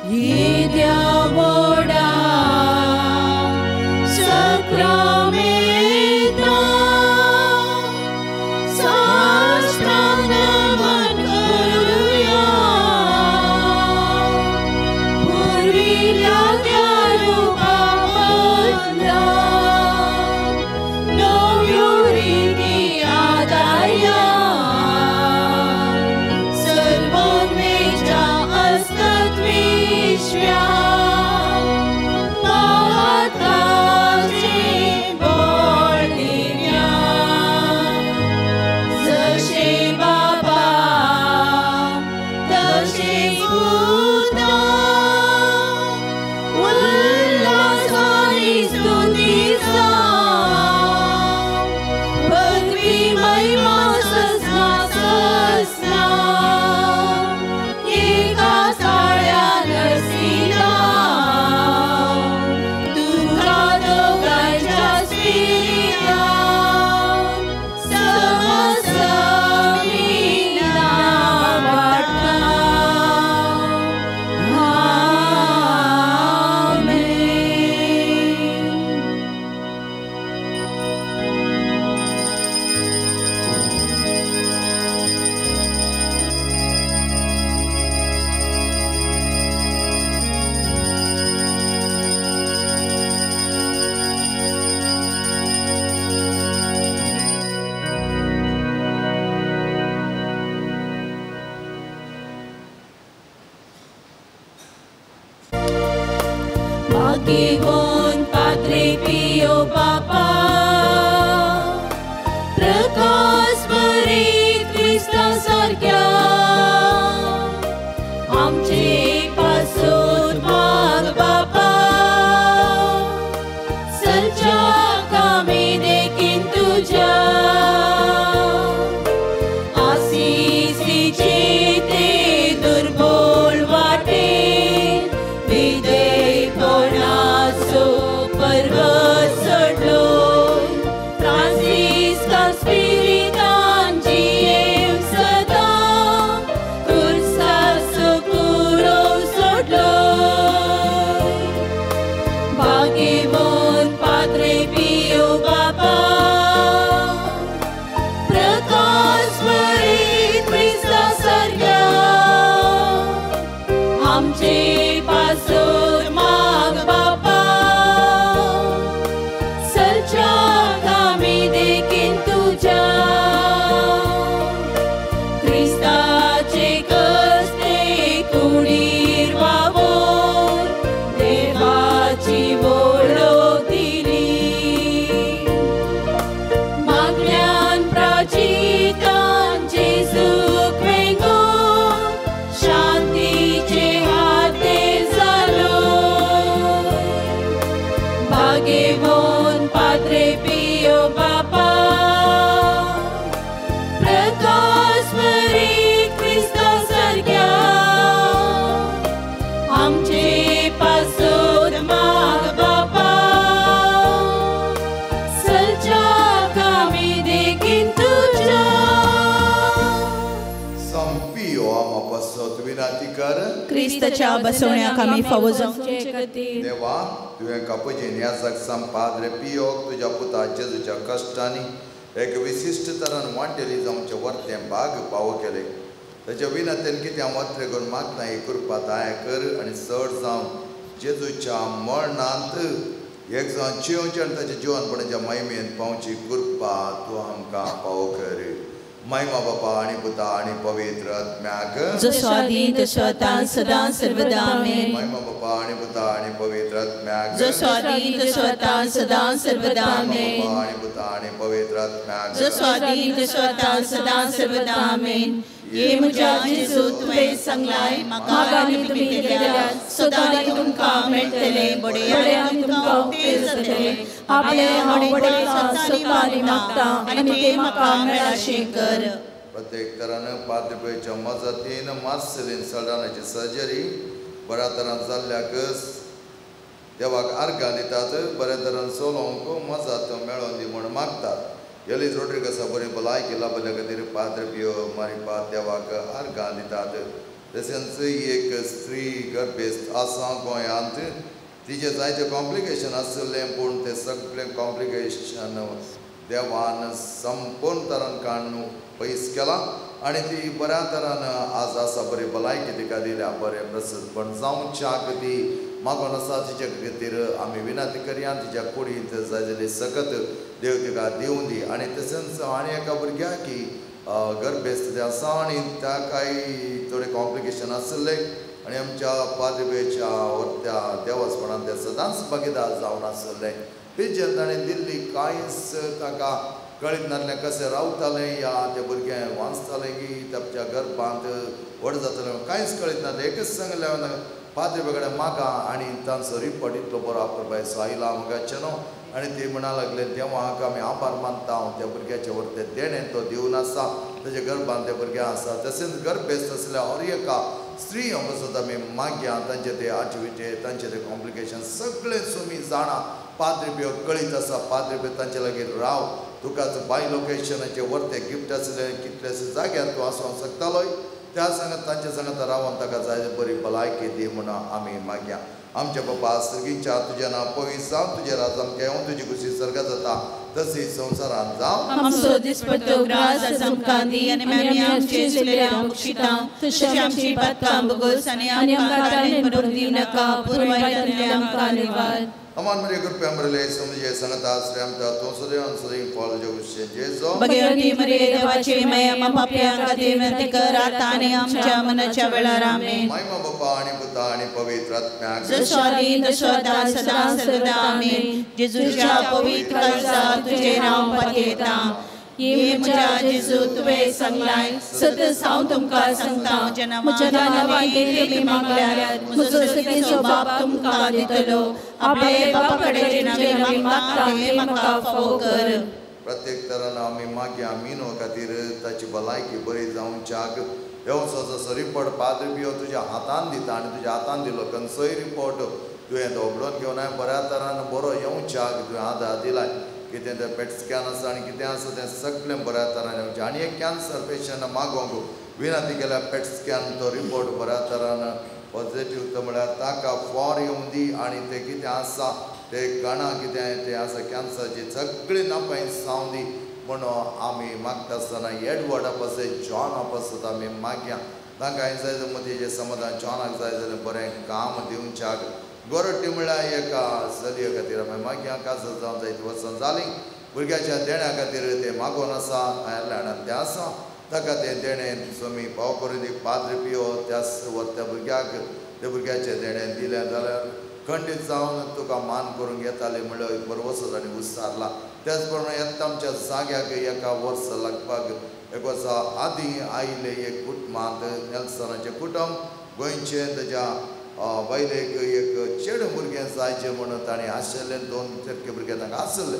Speaker 1: येद्या वोडा सक्रमेता साष्टांग नमन करूया पूर्वील्या त्या रूपाबदला नव्यो रीती आदाया सर्वोन्मेषा असतात विश्व्या महात्माचे Padre Pio Bapa, प्रकाश मरी ख्रिस्ता सारख्या आमचे पासोद माग बापा, सलच्या कामी देखीन तुझ्या
Speaker 2: संपियो आम पासत विनंती कर
Speaker 4: क्रिस्ताच्या बसवण्याक आमी फावो जावचे खातीर
Speaker 2: देवा तुवें कापजेन ह्या जगसां पाद्रे पियोक तुज्या पुता जेजूच्या कश्टांनी एक विशिश्ट तरान वांटेली जावचे वर्तें भाग पावो केले. ताच्या विनंतेन कितें वत्रे करून मागता ही कृपा दाय कर आनी चड जावन जेजूच्या मरणांत एक जावन जिवचें आनी ताच्या जिवनपणाच्या महिमेन पावची कृपा तूं आमकां पावो कर. महिमा बापा आनी पुता आनी पवित्र आत्म्याक
Speaker 4: जसो आदी तसो आतां सदां सर्वदा आमेन.
Speaker 2: महिमा बापा आनी पुता आनी पवित्र आत्म्याक
Speaker 4: जसो आदी तसो आतां सदां सर्वदा आमेन.
Speaker 2: आनी पुता आनी पवित्र आत्म्याक
Speaker 4: जसो आदी तसो आतां सदां सर्वदा आमेन. ये म्हज्या जेजू तुवें सांगलाय म्हाका आनी तुमी केल्यार सदां तुमकां मेळटले, बडे आनी तुमकां उपेग जातले. आपले हांव बडे सदां मागता आनी ते म्हाका मेळाशें कर.
Speaker 2: प्रत्येक तरान पाद्रपेच्या मजतीन मार्सेलीन सल्डानाची सर्जरी बऱ्या तरान जाल्ल्याक देवाक आर्गां दितात. बऱ्या तरान सोलोवंक मजत मेळोवन दी म्हूण मागतात. एलिस रोड्रिगसा बरी भलायकी लाभल्या खातीर पाद्र पियो मारिपा देवाक आर्गां दितात. तशेंच एक स्त्री गर्भेस्त आसा गोंयांत. तिचे जायते कॉम्प्लिकेशन आसले पूण ते सगळे कॉम्प्लिकेशन देवान संपूर्ण तरान काडून पयस केला आनी ती बऱ्या तरान आज आसा. बरी भलायकी तिका दिल्या, बरें प्रसिद्धपण जावच्याक ती मागोन आसा. तिच्या खातीर आमी विनंती करया तिच्या कुडींत जाय जाल्यार सकत देव तिका दिवं दी. आनी तशेंच आनी एका भुरग्याक गर्भेस्त आसा आनी ताकाय थोडे कॉम्प्लिकेशन आसले आनी आमच्या पाद्रपेच्या वर्त्या देवस्थानांत ते सदांच भागीदार जावन आसले. तेजेर ताणें दिल्ली कांयच ताका कळीत नासलें कशें रावतालें या त्या भुरगें वाचतालें की ताच्या गर्भांत व्हड जातलें कांयच कळीत नासलें. एकच सांगलें पाद्रे कडेन मागा आनी तांचो रिपोर्ट इतलो बरो आपलो सो आयला आमकां न्हू. आनी ते म्हणा लागले देवाक आमी आभार मानता त्या भुरग्याचे व्हरते देणें तो दिवन आसा, ताच्या गर्भांत तें भुरगें आसा. तशेंच गर्भेस्त आसल्या हर एका स्त्री सुद्दां आमी मागया तांचे ते आठविटे तांचे ते कॉम्प्लिकेशन सगळे तुमी जाणा. पाद्रे पियो कळीत आसा. पाद्रे पियो तांचे लागीं राव. तुकाच बाय लोकेशनाचे व्हरते गिफ्ट आसले कितलेशे जाग्यार तूं आसूंक शकतालोय त्या सांगत तांचे सांगत रावन ताका जाय बरी भलायकी दी म्हणून आमी मागया. आमचे बापा सर्गीच्या तुजें नांव पवित्र जावं, तुजें राज आमकां येवं, तुजी खुशी सर्गात जाता तशी संवसारांत जावं.
Speaker 4: आमचो दिसपट्टो ग्रास आज आमकां दी आनी आमी आमचे चुकलेल्यांक बक्षिता तशें आमची पातकां भोगोस आनी आमकां ताळेन भरून दिव नाका, पूण वायटांतल्यान आमकां निवार.
Speaker 2: Aman Maria good pembrele समजे संगत आश्रय आमचा तो सदैव सदैव फॉलो जो जेजो
Speaker 4: भगवती मरिये देवाची महिमा पाप्यां खातीर विनंती कर आता आनी आमच्या मनाच्या वेळार आमेन.
Speaker 2: महिमा बापा आणि पुता आणि पवित्र आत्म्याक
Speaker 4: जसो आदी तसो आतां सदां सर्वदा आमेन. जेजूच्या पवित्र काळजांत तुजें नांव पातयेता. ये म्हज्या जेजू तुवें सांगलाय सतत हांव तुमकां सांगता म्हज्या नांवान कितें तुमी मागल्यार म्हजो सगळेचो बाप तुमकां दितलो. आपले बापा कडेन जें आमी मागता तें म्हाका फावो कर.
Speaker 2: प्रत्येक तरान आमी मागया मिनो खातीर ताची भलायकी बरी जावच्याक वेवसाचो रिपोर्ट पाद्री पियो तुज्या हातान दिता आनी तुज्या हातान दिलो खंयचोय रिपोर्ट तुवें दोबडोन घेवन बऱ्या तरान बरो येवच्याक तुवें आदार दिलाय. कितें तें पेट स्कॅन आसा आनी कितें आसा तें सगळें बऱ्या तरान येवचें. आनी एक कॅन्सर पेशंट मागोंक विनंती केल्या पेट स्कॅन तो रिपोर्ट बऱ्या तरान पॉझिटिव्ह तो म्हळ्यार ताका फॉर येवं दी आनी तें कितें आसा तें कणा कितें तें आसा कॅन्सरची सगळीं नापाय जावं दी म्हणून आमी मागता आसतना एडवर्ड आपास जॉन आपासत आमी मागया. तांकां जाय जाल्यार मदीं समाधान जॉनाक जाय जाल्यार बरें काम दिवच्याक गोरटी म्हळ्यार एका चलये खातीर आमी मागया. काजर जावन जायतीं वर्सां जालीं भुरग्याच्या देण्या खातीर तें मागोन आसा आयर्लंडांत तें आसा ताका तें देणें तुमी पाव करून दी. पाद्री पियो त्या भुरग्याक त्या भुरग्याचें देणें दिलें जाल्यार खंडीत जावन तुका मान करूंक येताली म्हणल्यार एक बरो वचत आनी उस्तारला. त्याच प्रमाणे येता आमच्या जाग्याक एका वर्स लागपाक एक वर्सा आदीं आयिल्ले एक कुटुंबांत नेल्सनाचें कुटुंब गोंयचें ताच्या बायलेक एक चेड भुरगें जायचें म्हणून ताणें आशिल्लें 2 भुरगे तांकां आसले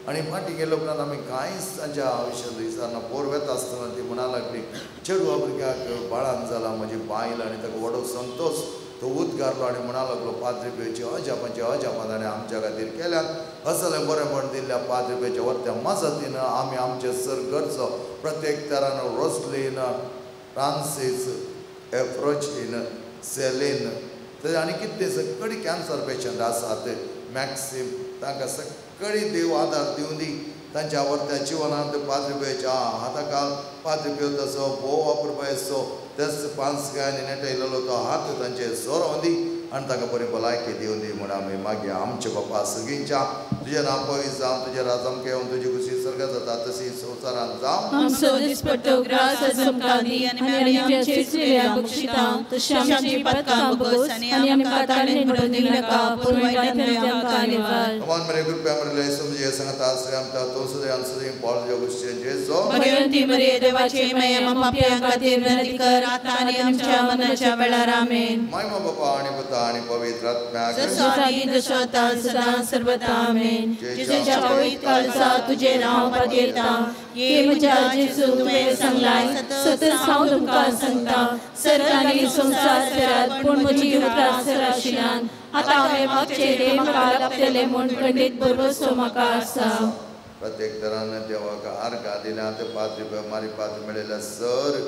Speaker 2: आनी फाटीं गेले उपरांत आमी कांयच तांच्या आयुश्यांत विचारना पोर वेता आसतना ती म्हणा लागली चेडवा भुरग्याक बाळान जाला म्हजी बायल आनी ताका व्हडलो संतोश तो उद घालो आनी म्हणा लागलो 5 रुपयाची अजापान ताणें आमच्या खातीर केल्यात असलें बरेंपण दिल्ल्या 5 रुपयाच्या वर्त्या मजतीन आमी आमचे सरगरजो प्रत्येक तरान रोसलीन फ्रांसीस एफ्रोचिन सेलीन तर आनी कितें सगळी कॅन्सर पेशंट आसात मॅक्सिम तांकां सगळी देव आदार दिवं दी तांच्या आवडत्या जिवनांत 5 रुपयाच्या हाताकाल 5 रुपयो तसो भोव वापरपाचो तेच 5 गायनी नेटयलेलो तो हात तांचे सोरोवन दी आनी तांकां बरी भलायकी दिवं दी म्हूण आमी मागीर आमचे बापा सगळींच्या तुजें नांव पवित्र जावं तुजें राजम घेवन तुजी खुशी सर्गात जाता तशी संवसारांत जावं
Speaker 4: आमचो दिसपट्टो ग्रास आमकां दी आनी आमच्या चेचलेल्या बक्षितां तशी आमची पातकां बगोस आनी आमकां ताणें पडून दिनाका पूण वायटांतल्यान आमकां निवार
Speaker 2: भगवान मेरे कृपया मेरे लिए समझिए संगता से हम ता तो सदे अंसरी पॉल जो गुस्से जेसो
Speaker 4: भगवंती मरिये देवाचे महिमा पाप्यां खातीर विनंती कर आता आनी आमच्या मरणाच्या वेळार आमेन
Speaker 2: महिमा बापा आणि पिता आणि पवित्र आत्म्या
Speaker 4: जसादी दशता सदा सर्वदा आमेन जेजूच्या पवित्र काळजा तुझे नाव पदेता ये म्हज्या जेजू तुवें सांगलाय सतत हांव तुमकां सांगता सर्ग आनी संसार फेरात पूण म्हजी उतरां सराशिल्यान आतां हांवें मागचे ते म्हाका लाभतले म्हूण खंडीत भरवसो म्हाका आसा
Speaker 2: प्रत्येक तरान देवाक आर्गां दिल्यात 5 रुपया मारी 5 मेळिल्ल्या सर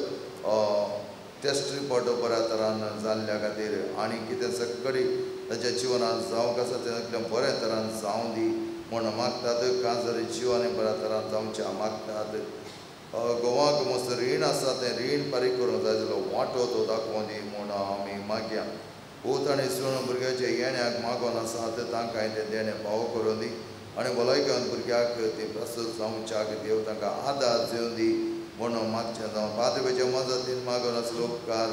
Speaker 2: टेस्ट रिपोर्ट बऱ्या तरान जाल्ल्या खातीर आनी कितें सगळी ताच्या जिवनांत जावंक आसा तें बऱ्या तरान जावं दी म्हूण मागतात काजरी जिवन बऱ्या तरान जावच्या मागतात गोवाक मस्त रीण आसा तें रीण फारीक करूंक जाय जाल्यार वांटो तो दाखोवन दी म्हूण आमी मागया पूत आनी सूण भुरग्याच्या येण्याक मागोन आसात तांकां तें देणें फावो करून दी आनी भलायकेन भुरग्याक ती प्रसूत जावच्याक देव तांकां आदार दिवन दी म्हणून मागचें जावं 5 रुपयाच्या मजतीन मागून असलो उपकार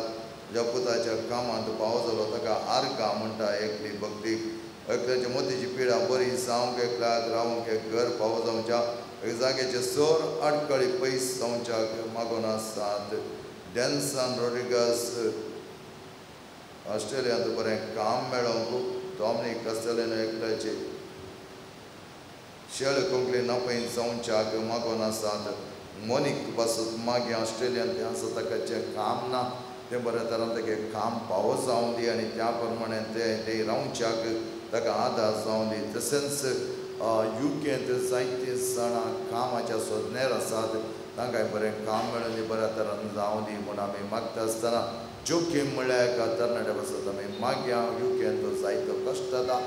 Speaker 2: ज्या पुताच्या कामांत पावो जालो ताका आर्गां म्हणटा एकली भक्तीक एकल्याच्या मोतीची पिडा बरी जावंक एकल्याक रावंक एक घर फावो जावच्या एक जाग्याचे सोर आडकळी पयस जावच्याक मागून आसात डॅन्सान रॉड्रिगस ऑस्ट्रेलियांत बरें काम मेळोवंक डॉमिनिक कस्टेलिनो एकल्याचे शेळ कोंकणी नापय जावच्याक मागून आसात मोनीक बसत मागीर ऑस्ट्रेलियान तें आसा ताका जें काम ना तें बऱ्या तरान तागे काम फावो जावं दी आनी त्या प्रमाणे ते रावच्याक ताका आदार जावं दी तशेंच युकेंत जायते जाणां कामाच्या सोदनेर आसात तांकांय बरें काम मेळून दी बऱ्या तरान जावं दी म्हूण आमी मागता आसतना जोखीम म्हळ्यार एका तरणाट्या बसत आमी मागया युकेंत तो जायतो कश्ट जाता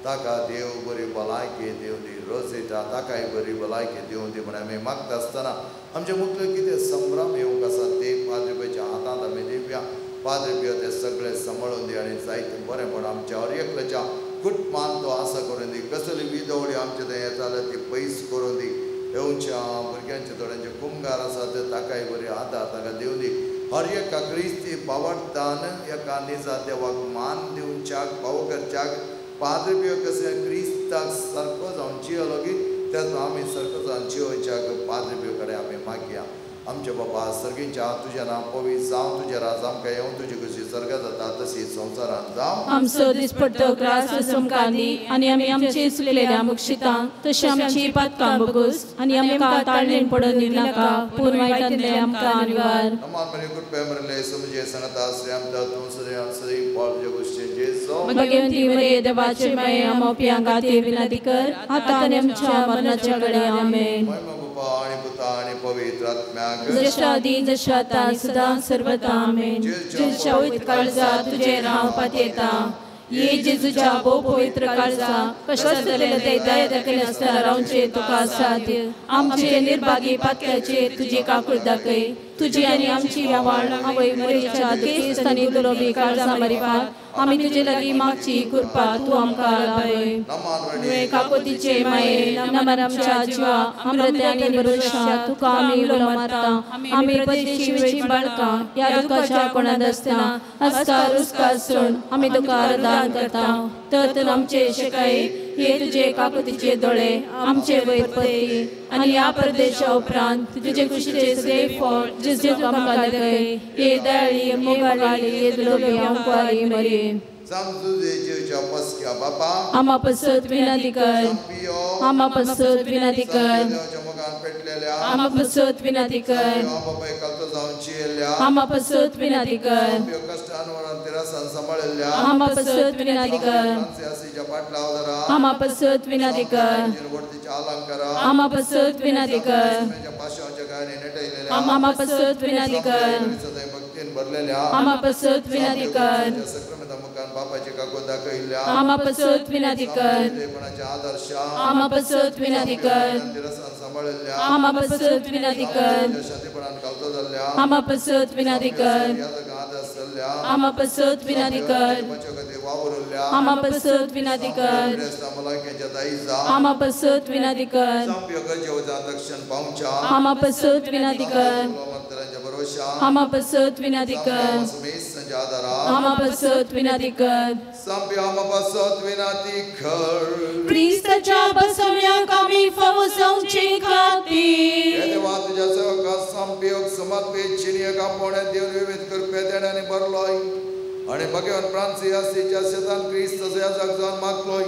Speaker 2: ताका देव बरी भलायकी दिवं दी रोजेटा ताकाय बरी भलायकी दिवं दी म्हण आमी मागता आसतना आमचे मुख्य कितें संभ्रम येवंक आसा ते 5 रुपयाच्या हातांत आमी दिवया 5 रुपया ते सगळे सांबाळून दी आनी जायतें बरेंपण आमच्या हर एकल्याच्या कुटुंबान तो आसा करून दी कसली विधवळी आमचे थंय येता जाल्यार ती पयस करून दी येवच्या भुरग्यांचे थोड्यांचे कुमगार आसात ताकाय बरी आदार ताका दिवं दी हर एका क्रिस्ती बावडटान एका निजा देवाक मान दिवच्याक फावो करच्याक 5 रुपया कशें क्रिस्ताक सारको जावन जियलो की तेच आमी सारको जावन जियोच्याक 5 रुपया कडेन आमी मागया आमचे बाबा सर्गींच्या तुजें नांव पवित्र जावं तुजें राज आमकां येवं तुजी कशी सर्ग जाता तशी संवसारांत जावं
Speaker 4: आमचो दिसपट्टो ग्रास आमकां दी आनी आमी आमचे चुकलेल्या मुक्षितां तशी आमची पातकां बगूस आनी आमकां ताळणेन पडून दिनाका पूण वायटांतले आमकां निवार
Speaker 2: नमान मरे कृपया मेरे समझे संगता श्री आमदा तुम सदे आंसरी पॉल जो गुस्से जेसो
Speaker 4: भगवंती मरिये देवाचे महिमा पाप्यां खातीर विनंती कर आता आनी आमच्या मरणाच्या वेळार आमेन
Speaker 2: महिमा बापा आणि पुता आणि पवित्र आत्म्याक
Speaker 4: जशादी जशाता सदा सर्वदा आमेन जेजूच्या पवित्र काळजा तुझे नाव पातयता ये जेजूच्या भोव पवित्र काळजा कशें जालें ते दया दाखयले आसतना रावचे तुका साथ आमचे निर्भागी पातक्याचेर तुजी काकूळ दाखय तुजी आनी आमची आवाळ आवय मरेच्या दुखेस्तांनी दुलोबी काळजा मारिपाक आमी तुजे लागीं मागची कृपा तूं आमकां लाभय तुवें काकोतीचे माये नमन आमच्या जिवा अमृत्यानी भरोशा तुका आमी उलो मारता आमी परदेशीची बाळकां ह्या दुखाच्या कोणात आसतना अस्कार उस्कार सोड आमी तुका आराधना करता तर आमचे शिकाय हे तुजे काकोतीचे दोळे आमचे वयर पळय आनी ह्या परदेशा उपरांत तुजे खुशीचे सगळे फळ जेजू आमकां दाखय हे दयाळी मोगाळी हे दुलोबी आमकां मरे
Speaker 2: Samsudejeच्या पस्क्या बापा
Speaker 4: आम्हा पसत विनंती कर
Speaker 2: संपियो
Speaker 4: आम्हा पसत विनंती कर
Speaker 2: देवाच्या मुखान पेटलेल्या
Speaker 4: आम्हा पसत विनंती कर
Speaker 2: बापा एकलतो जाऊन चियेल्या
Speaker 4: आम्हा पसत विनंती कर
Speaker 2: संपियो कष्टांवर तिरासन सांभाळल्या
Speaker 4: आम्हा पसत विनंती कर
Speaker 2: फ्रान्सियासीच्या पाटलावर
Speaker 4: आम्हा पसत विनंती कर
Speaker 2: वरतीच्या अलंकार
Speaker 4: आम्हा पसत विनंती कर
Speaker 2: माझ्या पाशाच्या गायने नटलेल्या
Speaker 4: आम्हा पसत विनंती कर
Speaker 2: सदैव भक्तीन भरलेल्या
Speaker 4: आम्हा पसत विनंती कर
Speaker 2: सक्रमित मुखान बापाची काको दाखविल्या
Speaker 4: आम्हा पसत विनंती कर
Speaker 2: देवपणाच्या आदर्श
Speaker 4: आम्हा पसत विनंती कर
Speaker 2: तिरासन सांभाळल्या
Speaker 4: आम्हा पसत विनंती कर
Speaker 2: शांतीपणान घालतो झाल्या
Speaker 4: आम्हा पसत विनंती कर
Speaker 2: या जगा आदर्शल्या
Speaker 4: आम्हा पसत विनंती कर
Speaker 2: पचकते वावरल्या
Speaker 4: आम्हा पसत विनंती कर
Speaker 2: क्रिस्ता मलाक्याच्या दाईचा
Speaker 4: आम्हा पसत विनंती कर
Speaker 2: संपयोग जेवजा दक्षिण पावच्या
Speaker 4: आम्हा पसत विनंती कर
Speaker 2: मंत्र्यांच्या भरोशा
Speaker 4: आम्हा पसत विनंती कर
Speaker 2: समेत संजादरा
Speaker 4: आम्हा पसत विनंती कर
Speaker 2: संप्याम बसत विनाती खर
Speaker 1: Cristaच्या बसवण्याक आम्ही फवसांचे खातीर
Speaker 2: देवा तुझ्या सेवका संपयोग समर्पित चिनियका पोणे देव विविध कृपे देण्याने भरलोय आणि भगवान फ्रान्सियासीच्या शेतान क्रिस्त या जगजान मागलोय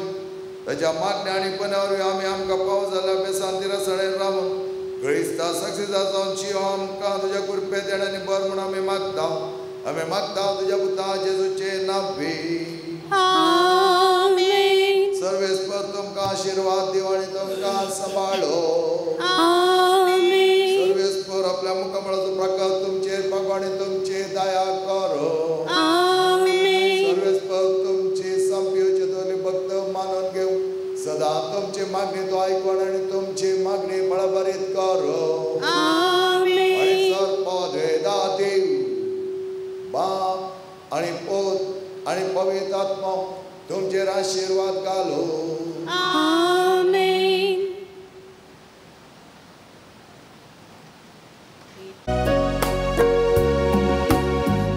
Speaker 2: त्याच्या मागण्या आणि पणावर आम्ही आमका पाऊस झाला बेसांती रसणे राहून क्रिस्ता सक्सेसा जाऊन चिओ आमका तुझ्या कृपे देण्याने भर म्हणून आम्ही मागता तुझ्या पुता जेजूचे नावे
Speaker 1: आमेन
Speaker 2: सर्वेश्वर तुमका आशीर्वाद दिव आणि तुमका सांभाळो
Speaker 1: आमेन
Speaker 2: सर्वेश्वर आपल्या मुखमळाचा प्रकाश तुमचे बघो आणि तुमचे दया करो
Speaker 1: आमेन
Speaker 2: सर्वेश्वर तुमचे संपयोचे दोन्ही भक्त मानून घेऊ सदा तुमचे मागणी तो ऐकून आणि तुमची मागणी बळबरीत करो
Speaker 1: आमेन
Speaker 2: आणि सर्वदेदा देव बाप आणि पोत आणि पवित्र आत्मा तुमचे आशीर्वाद घालो
Speaker 1: आमेन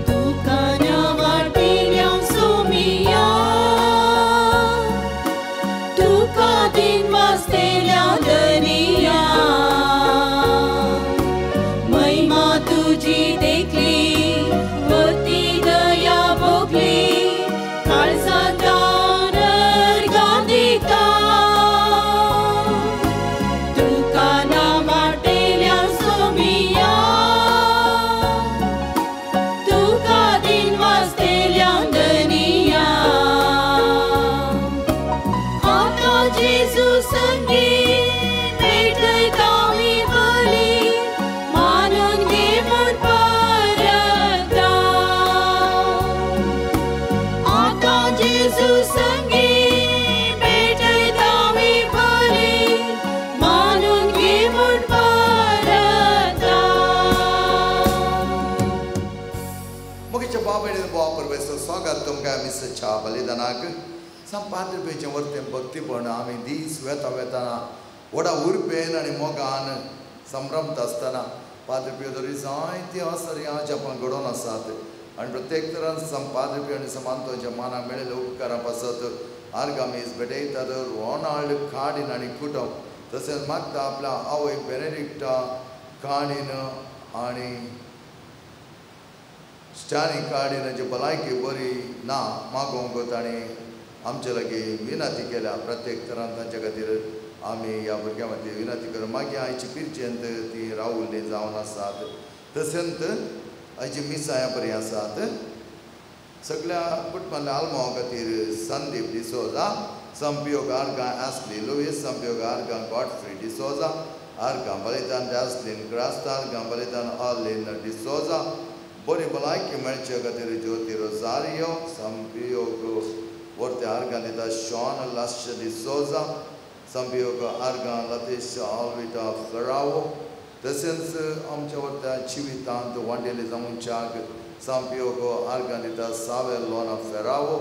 Speaker 1: तुका वाटिल्या सोमिया तुका दिन वाचलेल्या दनिया महिमा तुझी देखली वरती दया भोगली काळजात गांधिता तुका वाटेल्या सोमिया तुका दिन वाचलेल्या दनिया आता जेजू संगी भेटता मी बली मानून घे मन परता आता जेजू संगी भेटता मी बली मानून घे मन परता
Speaker 2: मुगीच्या बाबाने बापर बेसो स्वागत तुमका मिसच्या बलिदानाक संपाद्र पेचे वरते भक्तीपण आम्ही दीस वेताना वडा उरपेन आणि मोगान संभ्रमत असताना पाद्रपी तरी जायती असर आपण घडोवन आसात आणि प्रत्येक तरान संपाद्रपी आणि समांतोच्या माना मेळिल्ल्या उपकारा पासत आर्गामीस भेटयतात रोनाल्ड खाडीन आणि कुटुंब तसेच मागता आपल्या आवय बेनेडिक्टा खाडीन आणि स्टानी काडीन जे भलायकी बरी ना मागोवंक ताणी आमचे लागी विनंती केल्या प्रत्येक तरान तांच्या खातीर आमी ह्या भुरग्यां खातीर विनंती कर मागीर आयची पिरचेंत ती रावुल्ली जावन आसात तशेंच आयची मिसाया बरी आसात सगळ्या कुटुंबांतल्या आल्मांवा खातीर संदीप डिसोजा संपियोग आर्गा एस्ली लुईस संपियोग आर्गा गॉडफ्री डिसोजा आर्गा बलिदान डॅस्लिन क्रास्ता आर्गा बलिदान ऑलिन डिसोजा बरी भलायकी मेळचे खातीर ज्योती रोजारियो संपियोग वरते आर्गा दिता शॉन लाश्य डिसोजा संपियोग आर्गा लतेश ऑल्विटा फ्लरावो तशेंच आमच्या वरत्या जिवितांत वांडेले जावनच्याक संपियोग आर्गा दिता सावेल लोना फेरावो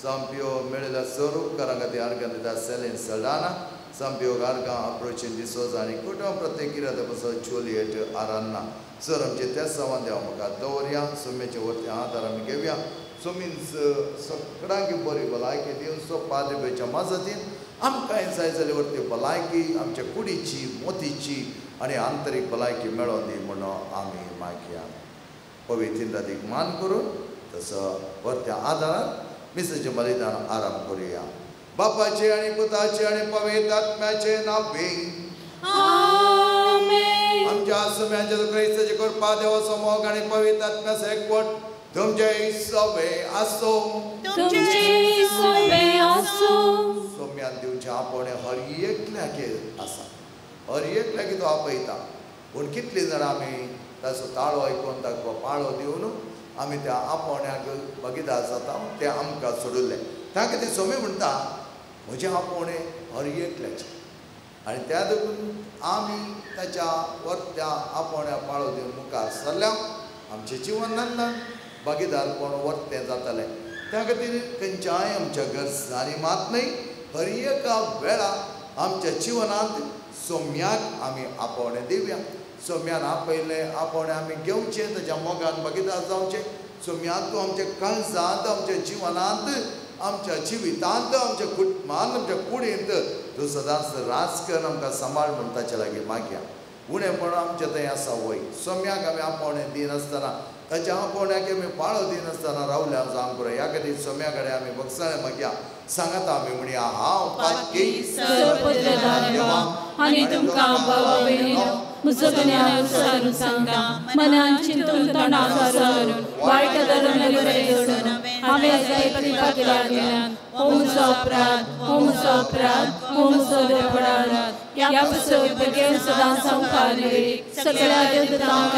Speaker 2: संपियोग मेळिल्ल्या स्वरूपकारां खातीर आर्गा दिता सेलिन सल्डाना संपियोग आर्गा अप्रोचिन डिसोजा आनी कुटुंब प्रत्येक किरात पासून जुलियट आरान्ना सर आमचे त्या सवान देवा म्हाका दवरया सुमेचे वरती आदार आमी घेवया सुमीन सगळ्यांक बरी भलायकी दिवन सो पाद्रपेच्या मजतीन आमकांय जाय जाल्यार वरती भलायकी आमच्या कुडीची मोतीची आनी आंतरीक भलायकी मेळोवन दी म्हणून आमी मागया पवित्र इंद्रादीक मान करून तसो वरत्या आदारान मिसेचे बलिदान आराम करूया. बापाचे आणि पुताचे आणि पवित्र आत्म्याचे नावे.
Speaker 1: आमेन.
Speaker 2: आमच्या आसम्याच्या ख्रिस्ताची कृपा देवा समोग आणि पवित्र आत्म्याचे एकवट तुमचे सवे असो.
Speaker 1: तुमचे सवे असो.
Speaker 2: सोम्यान दिवचे आपण हर एकल्याके आसा. हर एकल्याके तो आपयता. पूण कितली जाणां आमी ताचो ताळो आयकून ताका पाळो दिवन आमी त्या आपोवण्याक भागीदार जाता. ते आमकां सोडुल्लें. ताका ती सोमी म्हणटा म्हजें आपोवणें हर एकल्याचें. आनी त्या देखून आमी ताच्या वर्त्या आपोवण्या पाळो दिवन मुखार सरल्या आमचें जिवन नंदन भागीदारपण वर्तें जातलें. त्या खातीर खंयच्याय आमच्या गरजांनी मात न्हय हर एका वेळा आमच्या जिवनांत सोम्याक आमी आपोवणें दिवया. सोम्यान आपयलें आपोवणें आमी घेवचें. ताच्या मोगान भागीदार जावचें. सोम्याक तूं आमच्या काळजांत आमच्या जिवनांत आमच्या जिवितांत आमच्या कुटुंबांत आमच्या कुडींत तूं सदांच राज कर आमकां सांबाळ म्हूण ताचे लागीं मागया. उणेपण आमचें थंय आसा वय. सोम्याक आमी आपोवणें दिनासतना ताच्या आपोवण्याक आमी पाळो दिनासतना रावल्या जावं पुरो. ह्या खातीर सोम्या कडेन आमी भक्साळें मागया. सांगात आमी म्हणया हांव पातकी
Speaker 1: सर्वपत्रधार देवा आनी तुमकां भावा भयणीनो म्हजो गुन्यांव सांगता. मनान चिंतून तोंडान विसरून वायट धर्म जोडून हांवें जायते केल्या गेल्यान हो म्हजो अपराध, हो म्हजो अपराध, हो म्हजो अपराध. ह्या पासून बेगीन सदांच संवकारली सगळ्या देवतांक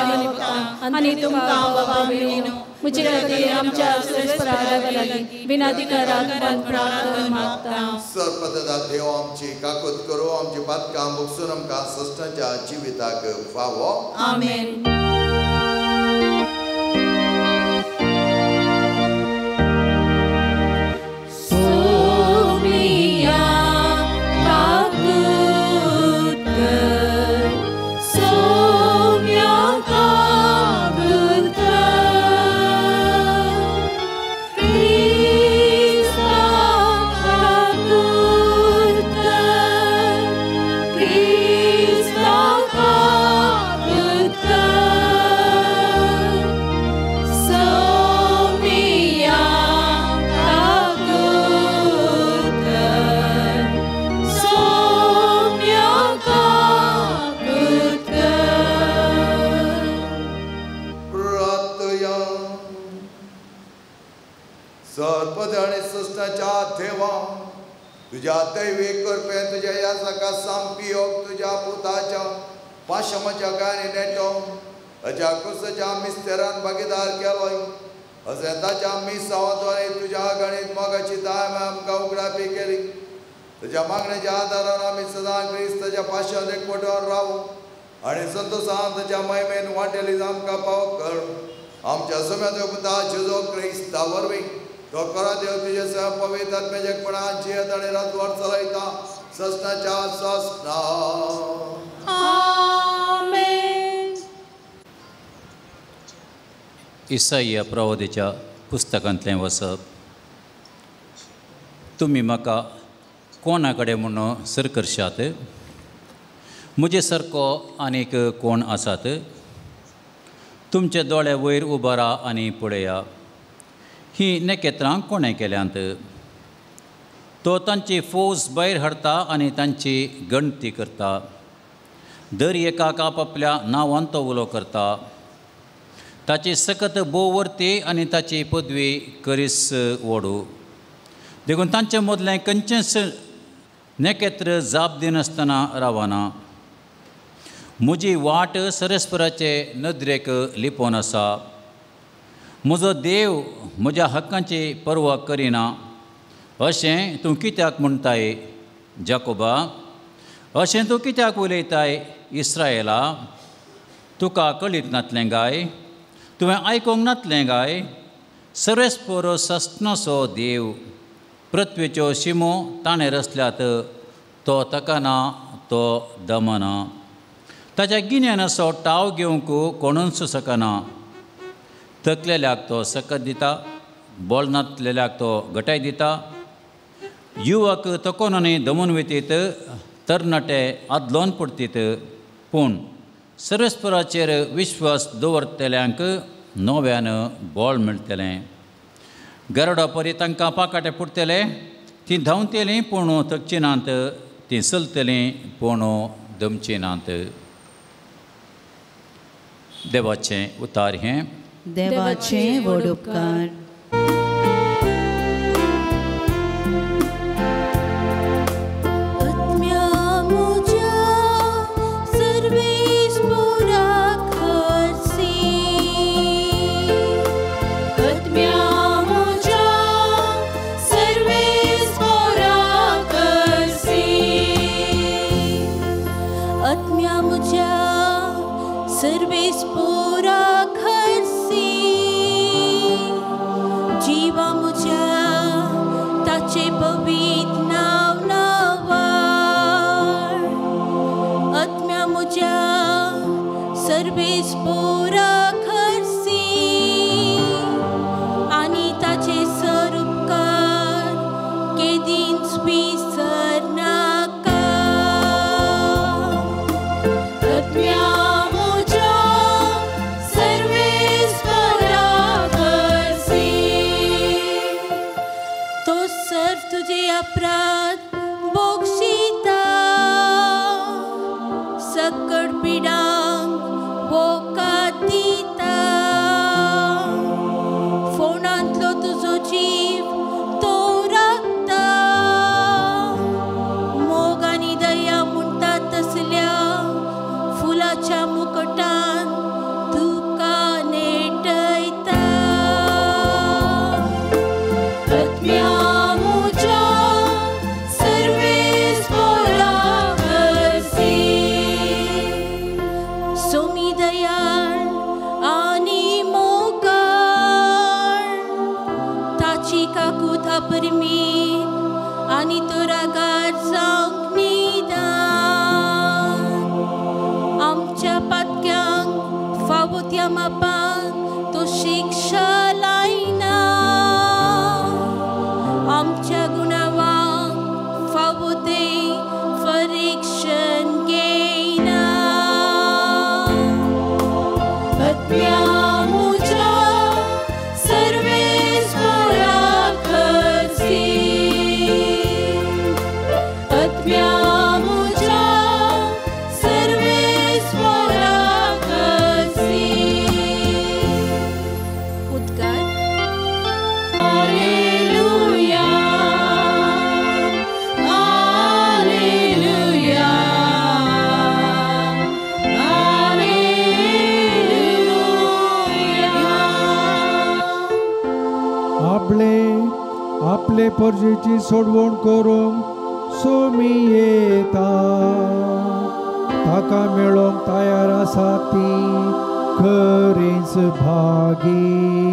Speaker 1: आनी तुमकां भावा भयणीनो म्हजे खातीर आमच्या सर्वस्पराक लागीं बिनाधिकारान प्रार्थना मागता.
Speaker 2: सर्वपत्रधार देव आमची काकूत करो. आमची पातकां बगसून आमकां सश्टाच्या जिविताक फावो.
Speaker 1: आमेन.
Speaker 2: तुझ्या दैविक कृपेन तुझ्या ह्या सका सांपियोग तुझ्या पुताच्या पाशमाच्या गाणी नेटो ताच्या क्रुसाच्या मिस्तेरान भागीदार केलोय. अशें ताच्या मिसावाद्वारे तुझ्या गणीत मोगाची दाय आमकां उगडापी केली. तुझ्या मागणेच्या आदारान आमी सदां क्रिस्ताच्या पाशांत एकवटान रावू आनी संतोशान ताच्या महिमेन वाटेली आमकां पाव कर. आमच्या समेत पुता जेजो क्रिस्ता वरवीं तो करा देव तुझे सह पवित्र आत्म्याचे कोणान जियत आणि रातवर चलयता सस्नाच्या सस्ना.
Speaker 1: आमेन.
Speaker 5: इसाया प्रवादीच्या पुस्तकांतलें वचप. तुमी म्हाका कोणा कडेन म्हणून सरकरशात. म्हजे सारको आनीक कोण आसात. तुमचे दोळे वयर उबारा आनी पळया. ही नखेत्रां कोणें केल्यांत. तो तांची फौज भायर हाडता आनी तांची गणती करता. दर एकाक आपापल्या नांवान तो उलो करता. ताची सकत बोवर्ती आनी ताची पदवी करीस ओडू. देखून तांचे मदलें खंयचेंच नखेत्र जाप दिनासतना रावना. म्हजी वाट सरस्पराचे नदरेक लिपोवन आसा. म्हजो देव म्हज्या हक्कांची पर्वा करिना अशें तूं कित्याक म्हणटाय जाकोबा. अशें तूं कित्याक उलयताय इस्रायेला. तुका कळीत नातलें गाय. तुवें आयकोंक नातलें गाय. सर्वेस्पर सस्नसो देव पृथ्वीच्यो शिमो ताणें रचल्यात. तो तकाना तो दमना. ताच्या गिन्यान असो टाव घेवंक कोणूच सकना. थकलेल्याक तो सकत दिता. बोलनातलेल्याक तो घटाय दिता. युवक तकोन आनी दमून वयतीत. तरणाटे आदलोन पडटीत. पूण सर्वेस्पराचेर विश्वास दवरतल्यांक नव्यान बोळ मेळटलें. गरडा परी तांकां पाकाटे पुडटले तीं धांवतलीं पूण थकचीं नात तीं चलतलीं पूण दमचीं नात देवाचें उतार हें
Speaker 4: देवाचें व्हड उपकार
Speaker 3: आपले परजेची सोडवण करूंक सोमी येता ताका मेळोंक तयार आसा ती खरेंच भागी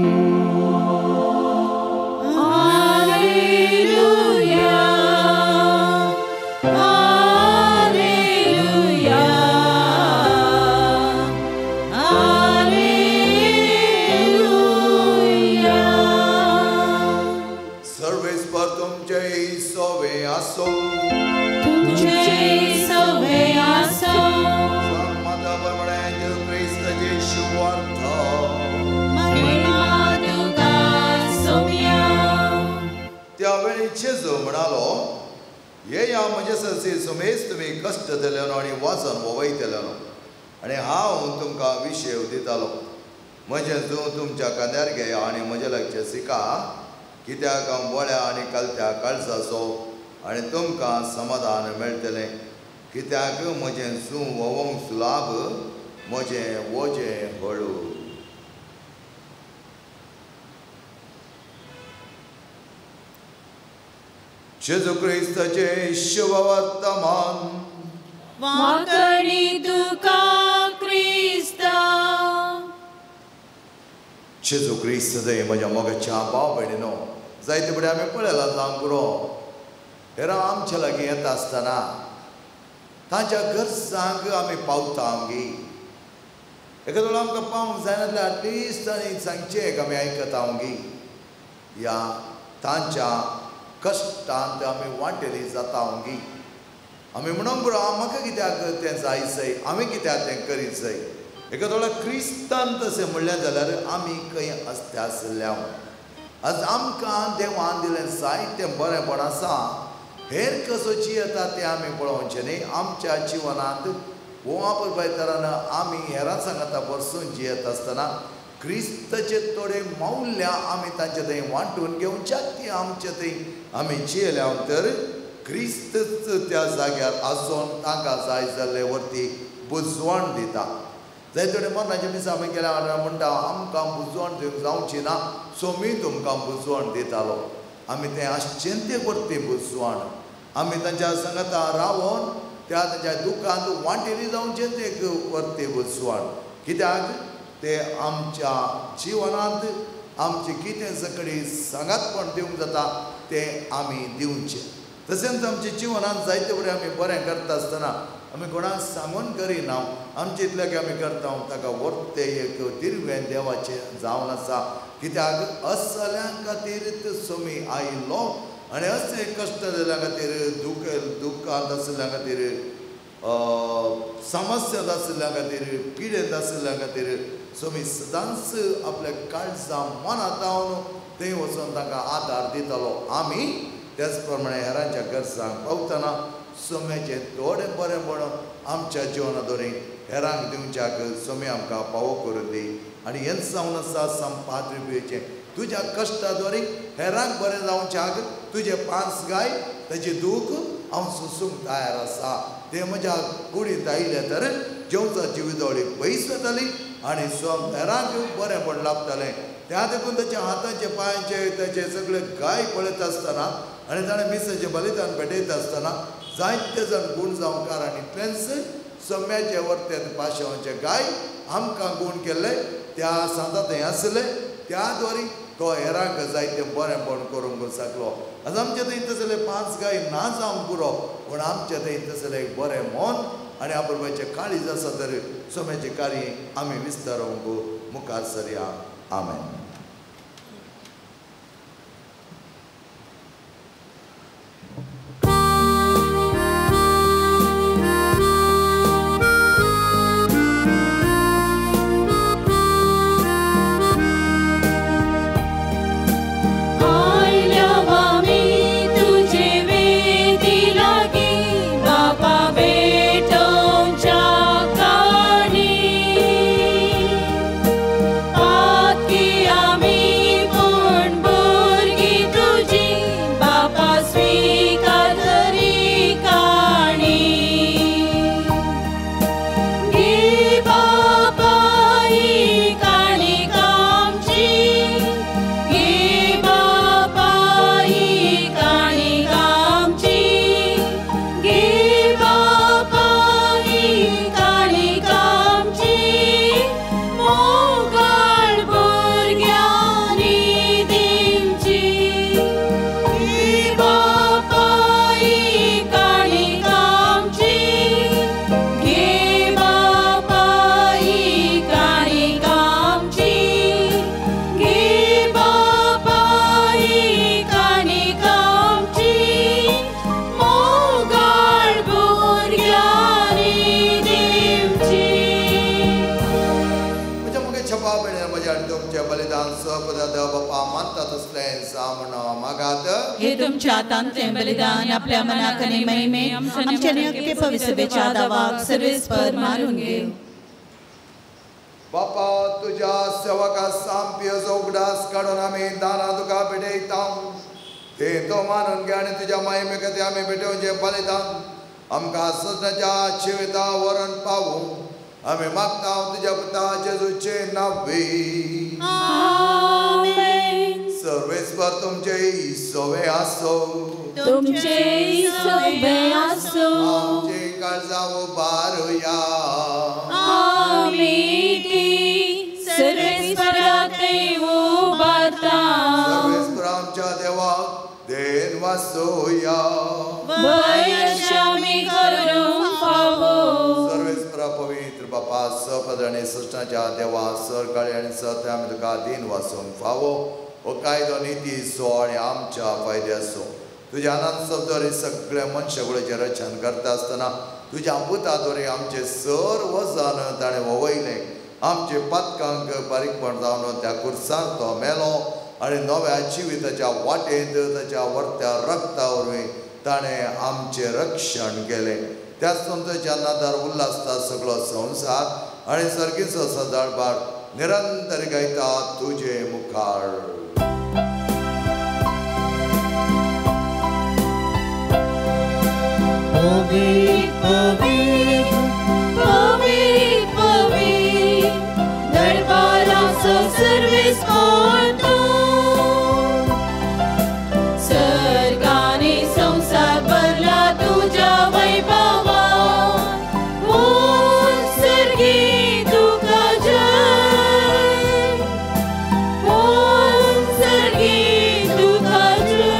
Speaker 2: म्हणालो हे या म्हजे सरसे सुमेज तुम्ही कश्ट दिलेलो आनी वाचन वयतलो आनी हांव तुमकां विशय दितालो म्हजें तूं तुमच्या कांद्यार घे आनी म्हजे लागचे शिका कित्याक हांव बोळ्या आनी कालत्या काळजाचो आनी तुमकां समाधान मेळटलें कित्याक म्हजें सूं वोवंक सुलाभ म्हजें वोजें हळू जेजू क्रिस्ताचे शुभ वर्तमान
Speaker 1: वाकडी तुका क्रिस्ता
Speaker 2: जेजू क्रिस्त जय म्हज्या मोगाच्या भाव भयणीनो जायते फुडें आमी पळयलां जावं पुरो हेरां आमचे लागीं येता आसतना तांच्या गरजांक आमी पावता आमगे एका वेळा आमकां पावंक जायनासलें एटलिस्ट आनी सांगचें आमी आयकता आमगे या तांच्या कश्टांत आमी वांटेली जाता आमगी आमी म्हणूंक पुरो म्हाका कित्याक तें जायचंय आमी कित्याक तें करीत जाय एका थोडा क्रिस्तान तशें म्हणलें जाल्यार आमी खंय आसते आसल्या आज आमकां देवान दिलें जायतें बरेंपण आसा हेर कसोची येता तें आमी पळोवचें न्ही आमच्या जिवनांत वापर तरान आमी हेरां सांगता बसून जियेत आसतना क्रिस्ताचे थोडे मौल्य आमी तांचे थंय वांटून घेवच्या ती आमचे थंय आमी जियेल्या तर क्रिस्तच त्या जाग्यार आसून तांकां जाय जाल्ले वरती बुजवण दिता जाय थोडे मरणाच्या दिसा आमी गेल्या वांगडा म्हणटा आमकां बुजवण दिवंक जावची ना सो मी तुमकां बुजवण दितालो आमी तें आसचें तें वरती बुजवण आमी तांच्या सांगता रावून त्या तांच्या दुखांत वांटेली जावचें तें वरती बुजवण कित्याक ते आमच्या जिवनांत आमचे कितें सकडी सांगातपण दिवंक जाता तें आमी दिवचें तशेंच आमच्या जिवनांत जायते बरें आमी बरें करता आसतना आमी कोणाक सांगून करिना आमचे इतलें की आमी करता ताका वर्ते एक दिर्वें देवाचें जावन आसा कित्याक असल्या खातीर सोमी आयिल्लो आनी अशे कश्ट जाल्ल्या खातीर दुखांत आशिल्ल्या खातीर समस्यांत आशिल्ल्या खातीर पिडेंत आशिल्ल्या खातीर सोमी सदांच आपल्या काळजा मनांत लावन थंय वचून तांकां आदार दितालो आमी त्याच प्रमाणे हेरांच्या गरजांक पावतना सोम्याचें थोडें बरेंपण आमच्या जिवनादोरी हेरांक दिवच्याक सोमी आमकां फावो करून दी आनी हें जावन आसा संपाद्रीचें तुज्या कश्टाद्वारे हेरांक बरें जावच्याक तुजें पांच गाय ताचें दूख हांव सोसूंक तयार आसा तें म्हज्या कुडींत आयलें तर जेवचाची विदोळी पयस जाताली आनी हेरांक बरेंपण लाभतालें त्या देखून ताच्या हाताचे पांयाचे ताचे सगळे गाय पळयत आसतना आनी ताणें मिसाचें बलिदान भेटयत आसतना जायते जाण गूण जावकार आनी इतलेंच सोम्याचे वर्तेंत पाशेवाचे गाय आमकां गूण केल्ले त्या सांता थंय आसले त्या द्वारे तो हेरांक जायतें बरेंपण करूंक शकलो आज आमचे थंय तसले पांच गाय ना जावं पुरो पूण आमचे थंय तसलें एक बरें मन आनी आपुरबाचें काळीज आसा तर सोम्याची कार्य आमी विस्तारूंक मुखार सरया आमेन
Speaker 4: तुमच्या तांतें बलिदान आपल्या मनाकने महिमे आमच्या नित्य पवित्रतेच्या दावाक सर्वेस्पर मारून घेव
Speaker 2: बापा तुझ्या सेवका सामपी उगडास काढून आमी दाना तुका भेटयता ते तो मानून घे आनी तुज्या महिमे खातीर आमी भेटोवचे बलिदान आमकां सदांच्या जिविता व्हरून पावूं आमी मागता तुज्या पुता जेजूचे नांवे सर्वेस्पर तुमचे सोवे आसो
Speaker 1: तुमचे सोवे आसो
Speaker 2: आमचे काळजा उबारुया
Speaker 1: आमी सर्वेस्पराते उबारता
Speaker 2: सर्वेस्पर आमच्या देवाक देन वासोया
Speaker 1: वयशामी करूं फावो
Speaker 2: सर्वेस्परा पवित्र बापा सपदणे सृष्टाच्या देवा सर काळे आनी सत्य आमी तुका दिन वाचूंक फावो हो कायदो निती सो आनी आमच्या फायद्याचो तुज्या आनंद शब्दारी सगळे मनशाकुळेचें रचन करता आसतना तुज्या पुताद्वारे आमचे सर वजन ताणें ववयलें आमचे पातकांक बारीकपण जावन त्या कुर्सार तो मेलो आणि नव्या जिविताच्या वाटेंत ताच्या वर्त्या रक्ता वरवीं ताणें आमचें रक्षण केलें. त्याच तुमच्या नादार उल्हासता सगळो संवसार आणि सर्गीचो सदाळबार निरंतर गायता तुजे मुखार.
Speaker 4: पवित्र पवित्र पवित्र पवित्र दरबाराचो सर्वेस्पर तूं. सर्गांनी संसार भरला तुज्या वैभवान. सर्गी तुका जय. सर्गी तुका जय.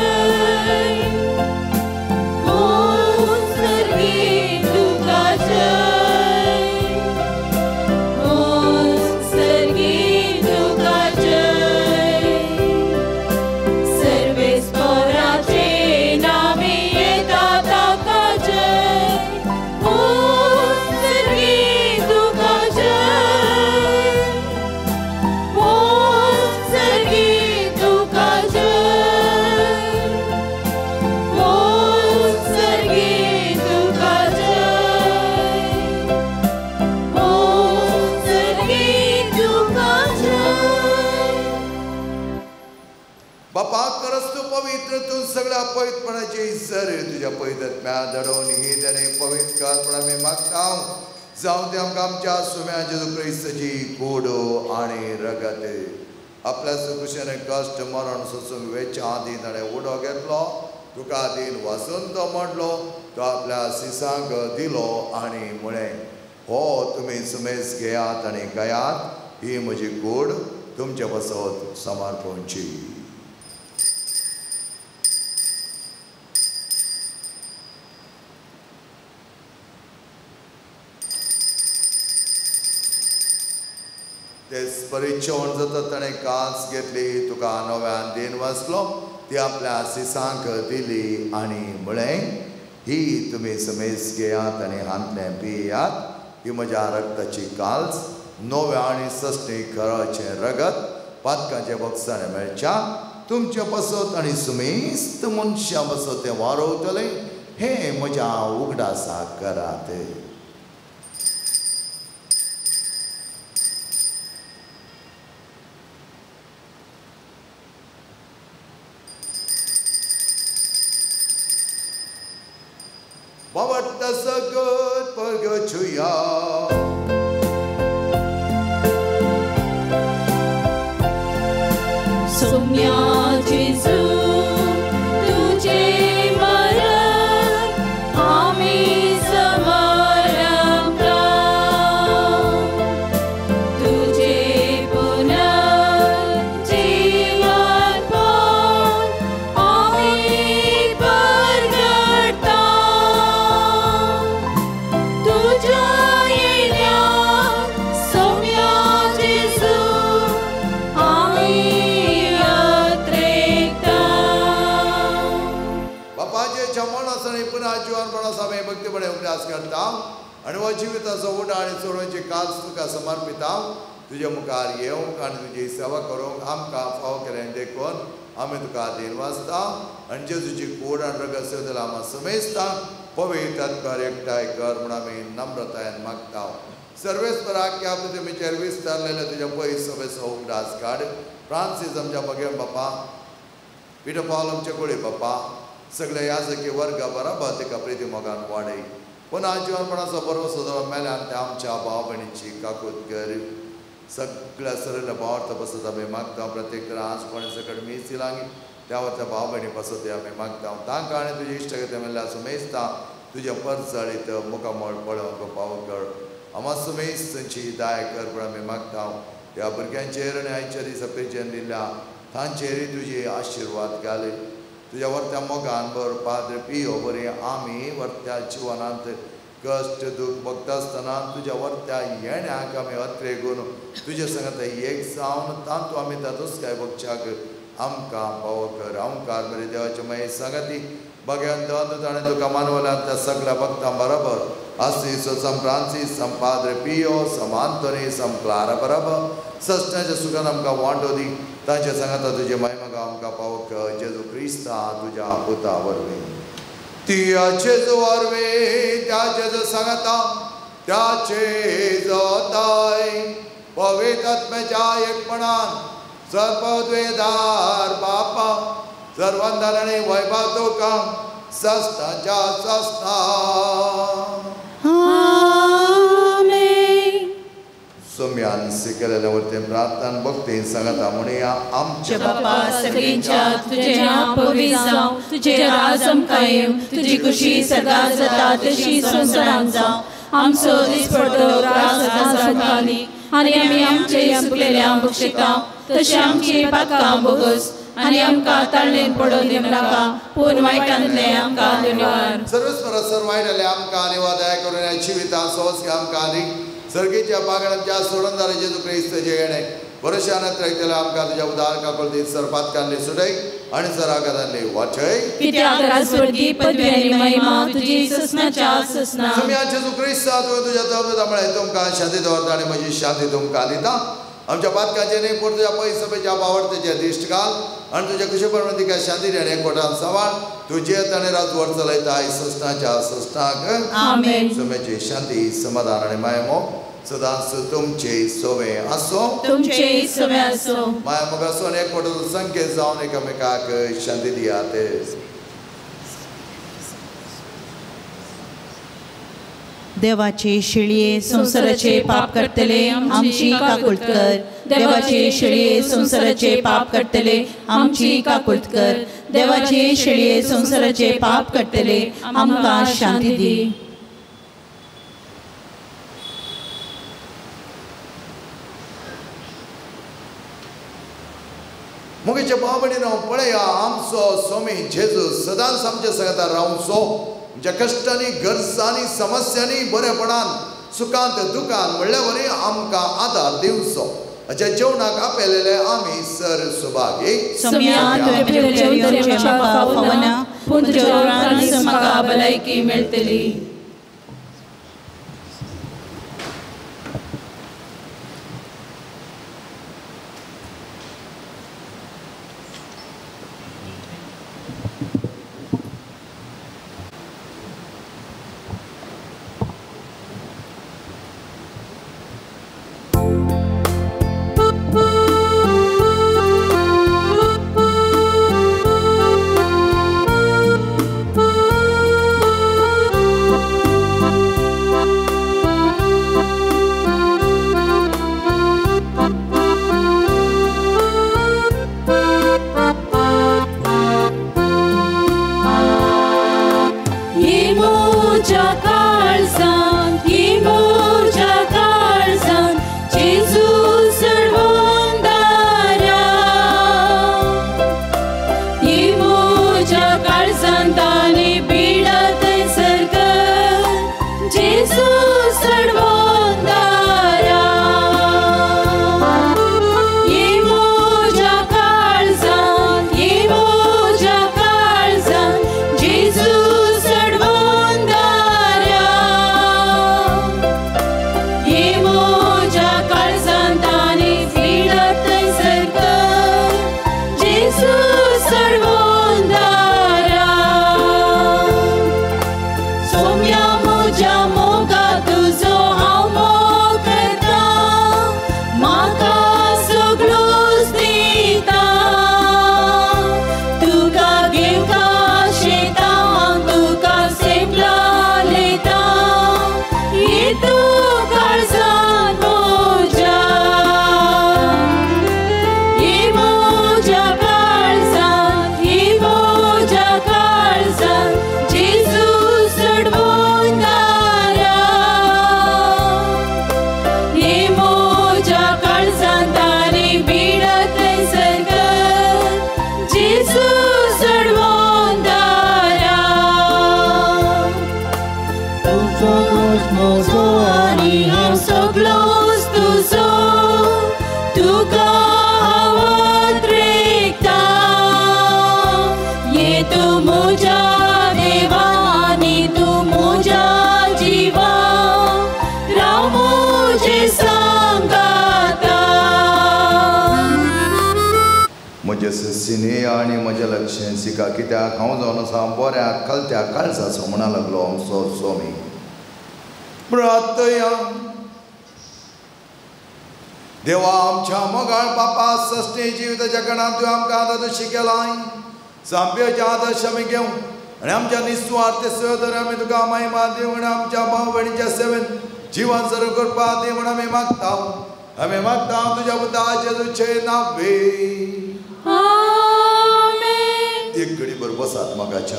Speaker 4: सर्गी तुका जय. सर्गी तुका जय. सर्वेस्पराचे नावे येता ताका जय. सर्गी तुका जय. सर्गी तुका जय. सर्गी तुका जय. सर्गी तुका जय.
Speaker 2: बापा करस तू पवित्र, तू सगळ्या पवित्रपणाची सर तुझ्या पवित्रत्म्या दडोवन ही त्याने पवित्र पण आम्ही मागता. जावं ते आमकां आमच्या सुम्या जेजू क्रिस्ताची कूड आणि रगत आपल्या सुकुशेने कश्ट मरण सोसूंक वेच्या आदी ताणें उडो घेतलो. तुका दिन वासून तो मोडलो, तो आपल्या सिसांक दिलो आणि म्हळें हो तुमी सुमेस घेयात आणि गयात, ही म्हजी कूड तुमचे बसत समर्पणची. तेच परिचवण जाता ताणें कांच घेतली, तुका नव्यान दिन वाचलो, ती आपल्या सिसांक दिली आणि म्हळें ही तुमी समेस घेयात आणि हांतलें पियात, ही म्हज्या रक्ताची काल्स नव्या आणि सस्ती खराचें रगत पातकांचे बक्षाने मेळच्या तुमचे बसत आणि सुमेस्त मनशां बसत तें वारवतलें. हे म्हज्या उगडासाक करात. Babat tasagod pagkachuya.
Speaker 4: Sumya Jesu तुझे मरण आम्ही समर्पला. तुझे पुनर्जीवन पावन आम्ही परगटता. तुझ्या येण्याक सौम्या जेजू आम्ही यात्रेकता.
Speaker 2: बापाचे जमणास आणि पुन्हा जीवनपणास आम्ही भक्तीपणे उपन्यास करता आणि व जिविताचो उडा आणि सोडोवची काल्स तुका समर्पिता. तुझ्या मुखार येवंक आणि तुजी सेवा करूंक आमकां फाव केलें देखून आमी तुका दिन वाचता आणि जेजूची कूड आणि रगत सेवतला आम्हा समेस्ता. पवित्र आत्म्यार एकठांय कर म्हूण आमी नम्रतायेन मागता. सर्वेस्पराक ह्या पृथ्वीचेर विस्तारलेले तुज्या पयस सभेचो उगडास काड. फ्रांसीस आमच्या भगेन बापा, पिटर पॉल आमचे कुडी बापा, सगळे याजकी वर्ग बरोबर तिका प्रिती मोगान वाडय. पुन्हा जीवनपणाचो बरो सदरो मेल्यान ते आमच्या भाव भयणीची काकूत कर. सगळ्या सरिल्ल्या भावार्थ बसत आमी मागता. प्रत्येक आज कोणी सकट मीसी लागी त्या त्या भाव भयणी बसत आमी मागता. तांकां आनी तुजे इश्टगती मेल्ल्या सुमेस्ता तुज्या परचाळीत मुखामळ पळोवंक पाव कर. आम्हा सुमेस्तांची दाय कर म्हूण आमी मागता. ह्या भुरग्यांचेर आनी आयच्या दिसा पेजेन दिल्ल्या तांचेरय तुजी आशिर्वाद घाल. तुज्या वर्त्या मोगान बर पाद्र पियो बरी आमी वर्त्या जिवनांत कश्ट दूख भोगता आसतना तुज्या वर्त्या येण्याक आमी अत्रेगून तुजे सांगता एक जावन तांतू आमी तातूंच काय भोगच्याक आमकां फावो कर. ओंकार बरे देवाचे मागीर सांगाती भगवान दंत ताणें तुका मानवल्यान त्या सगळ्या भक्तां बरोबर Assiso, San Francis, San Padre Pio, San Anthony, San Clara Baraba, Sasnaja Suganamka Wandodi, Tanja Sangata Tuja Maimagamka Pauka, Jesu Christa, Tuja Buta Varve. Tia Jesu Varve, Tia Jesu Sangata, Tia Jesu Tai, Pavitat Meja Ekmanan, Sarpadvedar Papa, Sarvandarani Vaibhatukam, Sasta Ja Sasta.
Speaker 4: Amen.
Speaker 2: Somyan Sikalavartim Pratan Bhaktin Sangatamunia Amcha
Speaker 1: Bappa Sagincha Tujya Pavizav Tujya Razam Kayam Tuji Kushi Sada Sada Tushi Sansaranza Amso Disporto Rasa Zakani Hani Amche Yampulelia Bukshita Tashamchi Patka Bogus आणि आमकां ताळणेन पडोवन दिवं नाका पूण वायटांतले आमकां दुनिवार
Speaker 2: सर्वस्वर सर्वायले आमकां आनी वादय करून जिवितां सोंस आमकां आनी सर्गीच्या पागडांच्या सोडून जेजू क्रिस्त जे येणे वर्षान त्रैतला आमकां तुज्या उदार काकूल दी सरपातकांनी सुडय आनी सरागादांनी वाचय
Speaker 1: कित्याक राजवर्गी पदवी आनी महिमा तुजी ससनाच्या ससना
Speaker 2: सम्या जेजू क्रिस्त तुज्या धर्मदामुळे तुमकां शांती दवरता आनी म्हजी शांती तुमकां दिता आमच्या पातकांचे न्ही पूण तुज्या पयस सभेच्या बावडतेचे दिश्टकाल आनी तुज्या कुशपर्वंतीका शांती देणे कोटान सांबाळ तुजे ताणे राजवट चलयता सस्नाच्या सस्नाक
Speaker 1: आमेन
Speaker 2: समेची शांती समाधान आनी मायमो सदांच तुमचे सोवे आसो
Speaker 1: तुमचे सवे आसो
Speaker 2: माया मोग आसून एक कोटो संकेत जावन एकामेकाक शांती दियात
Speaker 4: देवाचे शिळये संसाराचे पाप करतले आमची काकुळत कर देवाचे शिळये संसाराचे पाप करतले आमची काकुळत कर देवाचे शिळये संसाराचे पाप करतले आमकां शांती दी
Speaker 2: मुगेच्या बाबडीनो पळया आमचो स्वामी जेजू सदांच आमच्या सगळ्या रावसो ज्या कष्टांनी गरजांनी समस्यांनी बरेपणान सुखांत दुखांत म्हणल्यार आमकां आदार दिवचो अशा जेवणाक आपयलेले आमी सर सुभागी
Speaker 1: पूण जेवणान म्हाका भलायकी मेळटली तू मुझा देवानी तू मुझा जीवा
Speaker 2: म्हजे सिने आनी म्हज्या लक्षें सिका कित्याक हांव जावन आसा बऱ्या कलत्या काळजाचो म्हणा लागलो आमचो स्वामी. प्रार्थया. देवा आमच्या मोगाळ पापा सश्टे जिविताच्या काळांत तुवें आमकां आदर्श केलाय. सांप्याचे आदर्श आमी घेवं आनी आमच्या निस्वार्थ सेवेदर आमी तुका महिमा दिवं आनी आमच्या भाव भयणीच्या सेवेन जिवन सर्व करपा दी म्हण आमी मागता. आमी मागता तुज्या पुता जेजूचे नांवे. आमेन. एक घडी बरोबर बसात मोगाच्या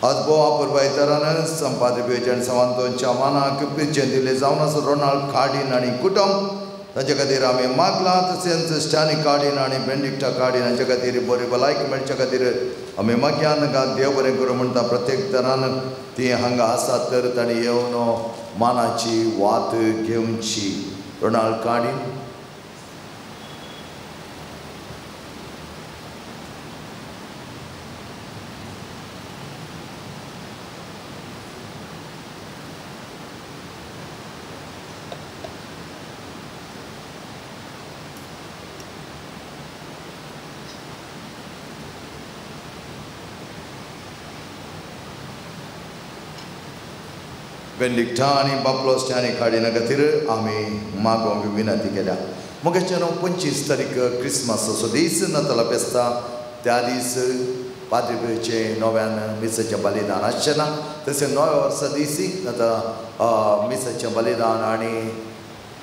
Speaker 2: आज बोवा पुरवायतरान संपादक आनी सावंतांच्या मानाक पिर्चें दिले जावन आसा रोनाल्ड कार्डीन आनी कुटुंब ताचे खातीर आमी मागलां. तशेंच स्टॅनी कार्डीन आनी बेनिडिक्ट कार्डीन हांचे खातीर बरी भलायकी मेळचे खातीर आमी मागया. तांकां देव बरें करूं म्हणटा. प्रत्येक तरान ती हांगा आसात तर तांणी येवन मानाची वात घेवची. रोनाल्ड कार्डीन. बेनिडिक्टा आनी बापलो स्टॅनी कार्डीना खातीर आमी मागोवंक विनंती केल्या. मोगाच्या 25 तारीख क्रिसमसाचो दीस नाताला फेस्ता. त्या दीस पाद्रीचे नव्यान मिसाचें बलिदान आसचें ना. तशें नव्या वर्सा दिसी आतां मिसाचें बलिदान आनी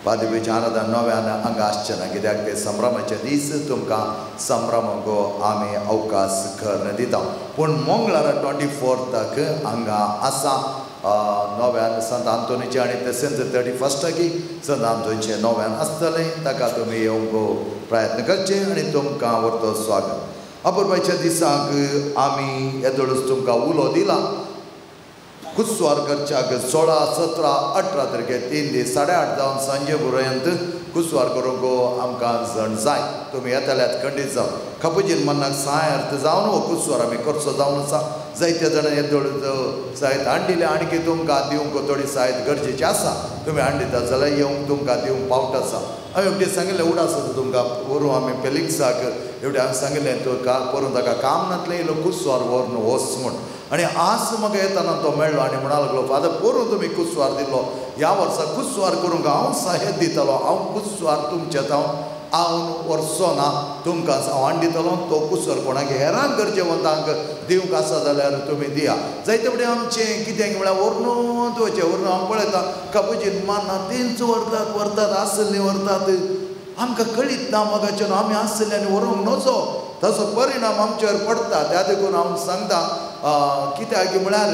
Speaker 2: पाद्रीचे आराधन नव्यान हांगा आसचें ना. कित्याक ते संभ्रमाचे दीस तुमकां संभ्रमांक आमी अवकाश करून दिता. पूण मंगळारा 24 हांगा आसा नव्यान संत आंतोनीचे आनी तशेंच 31 संत आंतोनीचे नव्यान आसतलें. ताका तुमी येवंक प्रयत्न करचे आनी तुमकां व्हरतो स्वागत. अपुरबाच्या दिसाक आमी येदोळूच तुमकां उलो दिला. कुस्वार करच्याक 16, 17, 18 तारखे 3 दीस 8:30 जावन सांजे पर्यंत कुस्वार करूंक आमकां जण जाय. तुमी येताल्यात खंडीत जावन खपुजीन मनाक सहाय अर्थ जावन हो कुस्वार आमी करचो जावन आसा. जायते जाण येदोळ सायत हाडिल्ले आणकी तुमकां दिवंक थोडी सायत गरजेची आसा. तुमी हाडिता जाल्यार येवंक तुमकां दिवंक पावट आसा. हांवें एवढे सांगिल्लें उडास तुमकां व्हरून आमी फेलिक्साक एवढे हांवें सांगिल्लें तुका परून ताका काम नातलें इल्लो कुस्वार व्हरून वच म्हूण. आनी आज म्हाका येताना तो मेळ्ळो आनी म्हणा लागलो फादर परून तुमी कुस्वार दिल्लो. ह्या वर्सा कुस्वार करूंक हांव साहेब दितलो. हांव कुस्वार तुमचें हांव व्हरचो ना. तुमकां हांव हाडितलो. तो कुस्वार कोणाक हेरांक गरजेवंतांक दिवंक आसा जाल्यार तुमी दिया. जायते फुडें आमचें कितें म्हळ्यार व्हरून तुवेचें व्हरून हांव पळयता कापूजीन मानना तेंच व्हरतात आसली व्हरतात. आमकां कळीत ना मोगाचें आमी आसले आनी व्हरूंक नजो. ताचो परिणाम आमचेर पडटा. त्या देखून हांव सांगता कित्याक म्हळ्यार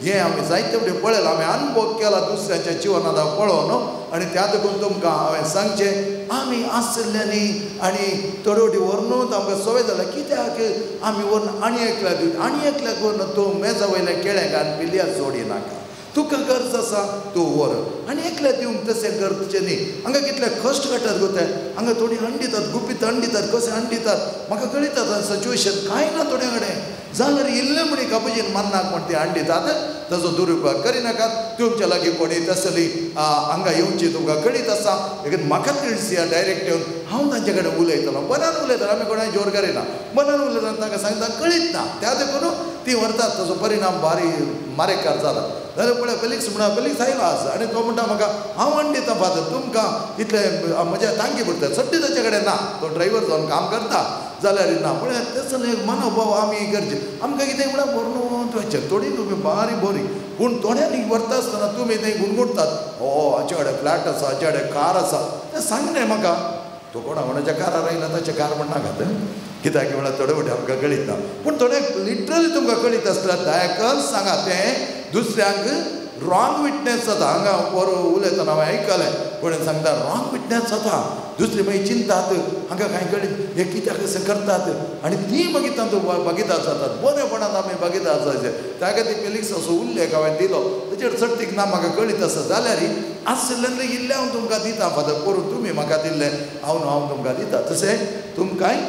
Speaker 2: हें आमी जायते फुडें पळयलां. आमी अनुभव केला दुसऱ्याच्या जिवनांत हांव पळोवन आनी त्या देखून तुमकां हांवें सांगचें आमी आसल्यांनी आनी थोडी व्हरून आमकां सवय जाल्या. कित्याक आमी व्हरून आनी एकल्याक दिवं आनी एकल्याक व्हरून तूं मेजा वयल्या केळ्याक आनी पिल्यार जोडी नाका. तुका गरज आसा तूं व्हर आनी एकल्या दिवंक तशें करचें न्ही. हांगा कितले कश्ट काडटात गो ते. हांगा थोडी हंडितात गुपीत हंडितात कशें हंडितात म्हाका कळयतात सिच्युएशन कांय ना थोड्या कडेन. जाल्यार इल्लें म्हणी कापूजीन माननाक म्हण ती हाडितात. ताचो दुरुपयोग करिनाकात. तुमच्या लागीं कोणी तसली हांगा येवची तुमकां कळीत आसा. लेकीन म्हाका तिडसिया डायरेक्ट येवन हांव तांचे कडेन उलयतलो. बऱ्यान उलयता. आमी कोणाय जोर करिना. बऱ्यान उलयता तांकां सांगता कळीत ना. त्या देखून ती व्हरतात. ताचो परिणाम भारी मारेकार जाला. जाल्यार पळय फेलिक्स म्हणा फेलिक्स आयलो आज आनी तो म्हणटा म्हाका हांव हाडिता फादर तुमकां इतलें म्हज्या तांकी भरता. सट्टी ताचे कडेन ना. तो ड्रायव्हर जावन काम करता जाल्यार ना. पळय तसले मनोभाव आमी गरजे आमकां कितें म्हळ्यार व्हरून तुवेचें थोडी तुमी बारी बरी. पूण थोड्यांनी व्हरता आसतना तुमी थंय गुणगुणतात हाचे कडेन फ्लॅट आसा हाचे कडेन कार आसा. तें सांग न्ही म्हाका. तो कोणा कोणाच्या कारार येयला ताचें कार म्हणनाकात. कित्याक म्हळ्यार थोडे फावटी आमकां कळीत ना. पूण थोडे लिटरली तुमकां कळीत आसल्यार दयाकर सांगा तें दुसऱ्यांक रॉंग विटनेस जाता. हांगा वर उलयतना हांवें आयकलें कोणें सांगता रॉंग विटनेस जाता. दुसरी मागीर चिंतात हांकां कांय कळीत हे कित्याक अशें करतात आनी ती मागीर तातूंत भागीदार जातात. बरेपणान आमी भागीदार जायचे. त्या खातीर फेलिक्स असो उल्लेख हांवें दिलो. तेचेर सर्तीक ना म्हाका कळीत आसा जाल्यार आसलें इल्लें हांव तुमकां दिता फादर परून तुमी म्हाका दिल्लें हांव तुमकां दिता. तशें तुमकांय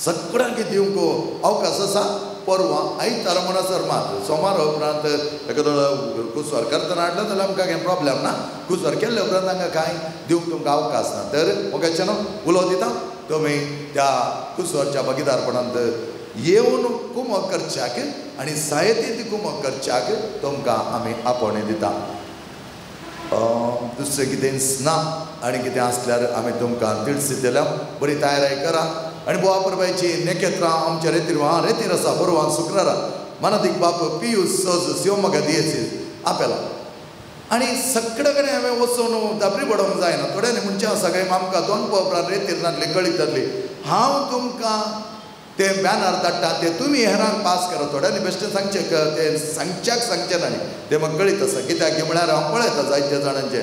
Speaker 2: सगळ्यांक दिवंक अवकाश आसा. परवां आयतार म्हणसर मात सोमार उपरांत एखादो कुस्वार करतना हाडलो जाल्यार आमकां कांय प्रॉब्लेम ना. कुस्वार केल्ले उपरांत तांकां कांय दिवंक तुमकां अवकाश ना. तर मोगाचें उलो दिता तुम्ही त्या कुसवरच्या भागीदारपणांत येवन कुमक करच्याक आनी सायतींत कुमक करच्याक तुमकां आमी आपोवणें दिता. दुसरें कितें ना आनी कितें आसल्यार आमी तुमकां तिडसी दिल्या बरी तयारी करा आनी बोवा परबायची नेकेत्रां आमच्या रेतीर आसा परवान शुक्रारा मानादीक बाप पियूस सज शिवमोगा दियेसीस आपेला आनी सगळे कडेन हांवें वचून दाबरी पडोवंक जायना. थोड्यांनी म्हणचें आसा काय आमकां 2 उपरांत रेतीर नासली कळीत जातली. हांव तुमकां ते बॅनर धाडटा ते तुमी हेरांक पास करा. थोड्यांनी बेश्टें सांगचें ते सांगचें ना ते म्हाका कळीत आसा कित्याक की म्हळ्यार हांव पळयता जायत्या जाणांचे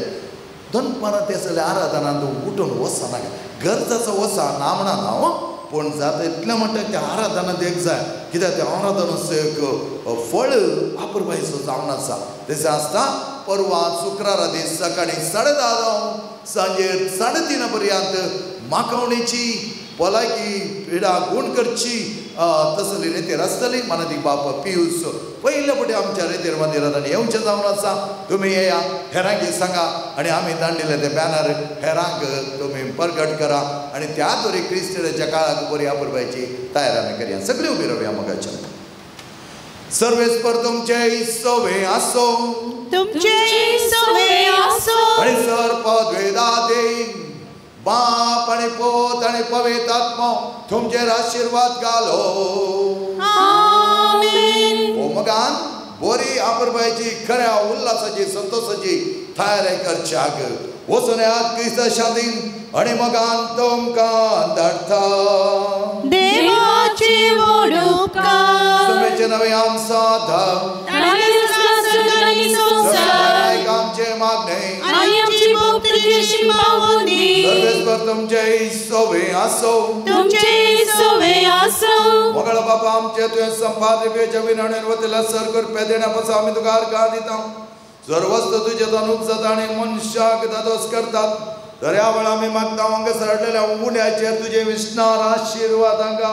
Speaker 2: 2 परत ते सगळे आराधनांत उठून वचना गरजाचो वसा ना म्हणा हांव पूण जाता इतलें म्हणटा त्या आराधनांत एक जाय कित्याक त्या आराधनाचो एक फळ वापरपाचो जावन आसा. तें आसता परवा शुक्रारा दीस सकाळी 10:30 जावन सांजेर 3:30 पर्यंत माखवणेची भलायकी पिडा गूण करची तसली रेतीर आसतली. मानादीक बाप पियूस पयले फावटी आमच्या रेतीर मंदिरांत येवचें जावन आसा. तुमी येया हेरांक सांगा आनी आमी धाडिल्ले ते बॅनर हेरांक तुमी प्रगट करा आनी त्या तरी क्रिस्टियनाच्या काळाक बरी वापरपाची तयारी आमी करया. सगळीं उबी रावया मोगाच्या. सर्वेस्पर तुमचे सोवे आसो
Speaker 4: तुमचे सोवे आसो
Speaker 2: आनी सर्पद वेदादे बाप आनी पोत आनी पवित्र आत्मा तुमचेर आशिर्वाद घालो.
Speaker 4: आमेन.
Speaker 2: ओ मगान बरी वापरपाची खऱ्या उल्हासाची संतोषाची तयारी करच्याक वचून येयात क्रिस्ता शांतीन आनी मगान तुमकां धाडटा.
Speaker 4: देवाचे व्हड उपकार
Speaker 2: तुमचे नवे आमसां आमचे मागणे
Speaker 4: आनी आमची भक्तीची पावनी
Speaker 2: सर्वेस्पर तुमचे सोवे आसो
Speaker 4: तुमचे सोवे आसो.
Speaker 2: मंगळ बापा आमचे तुवें संपादक जमीन वतला सर करपे देण्या पासून आमी तुका आर्गां दिता. सर्वस्त तुजे तनूक जाता आनी मनशाक दादोस करतात. तर ह्या वेळा आमी मागता हांगासरलेल्या उंड्याचेर तुजे विस्तार आशिर्वाद हांगा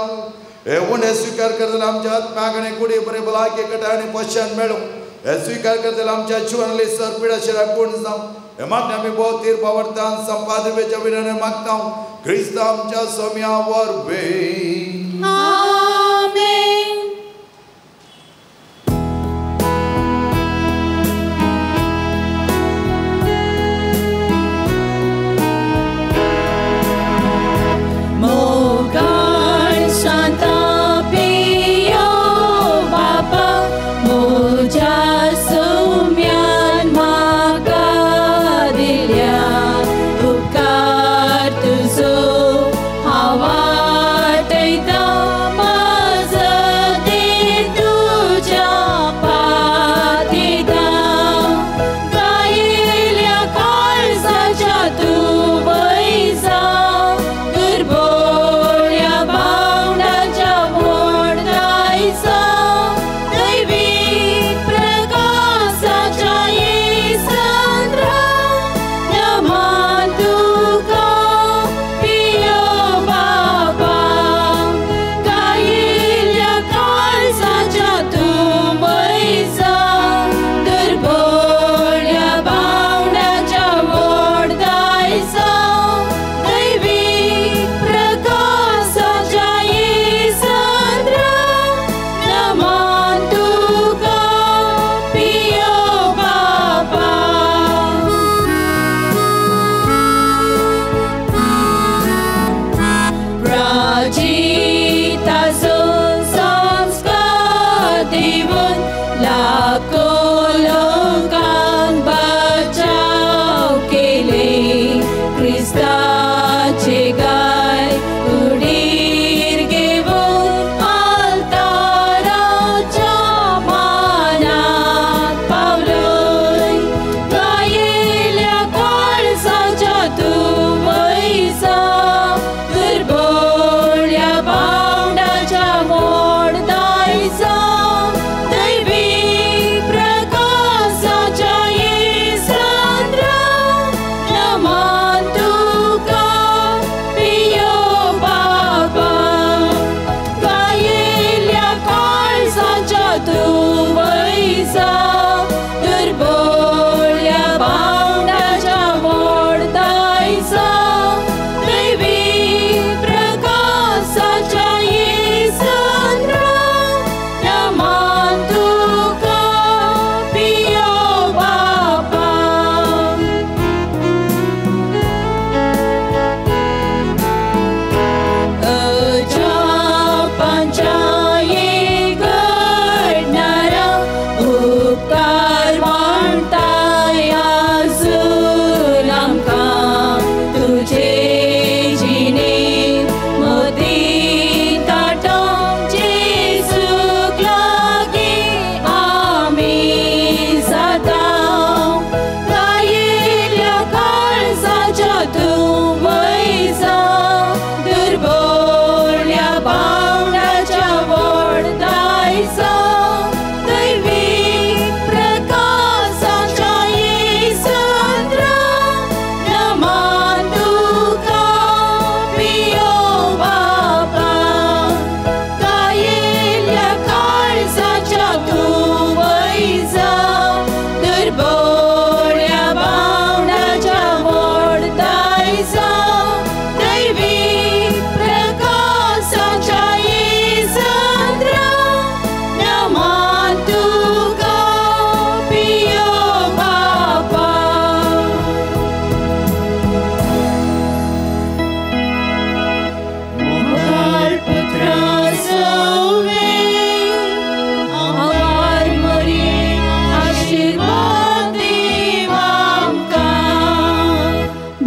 Speaker 2: हे उंडे स्विकार करतले आमच्या आत्म्याक आनी कुडी बरे भलायकी कटा आनी पश्चान मेळूं हे स्विकार करतले आमच्या जिवनातली सर पिडा शिराक कोण जावं हे मागणे आमी भोवतीर पावरतात संपादकाच्या विनंती मागता क्रिस्त आमच्या सोम्या वरवे.
Speaker 4: आमेन.
Speaker 1: मोगान शांता पियो बापा मोजा सोम्यान म्हाका दिल्या उपकार तुजो हांव वाटयता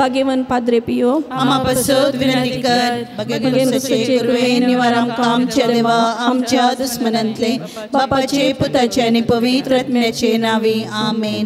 Speaker 1: भाग्यवान पाद्रे पियो
Speaker 4: आम्हा पासत विनंती कर बगेगुरचे कृपेन निवार आमकां आमच्या देवा आमच्या दुश्मनांतले बापाचे पुताचे आणि पवित्र आत्म्याचे नावे आमेन.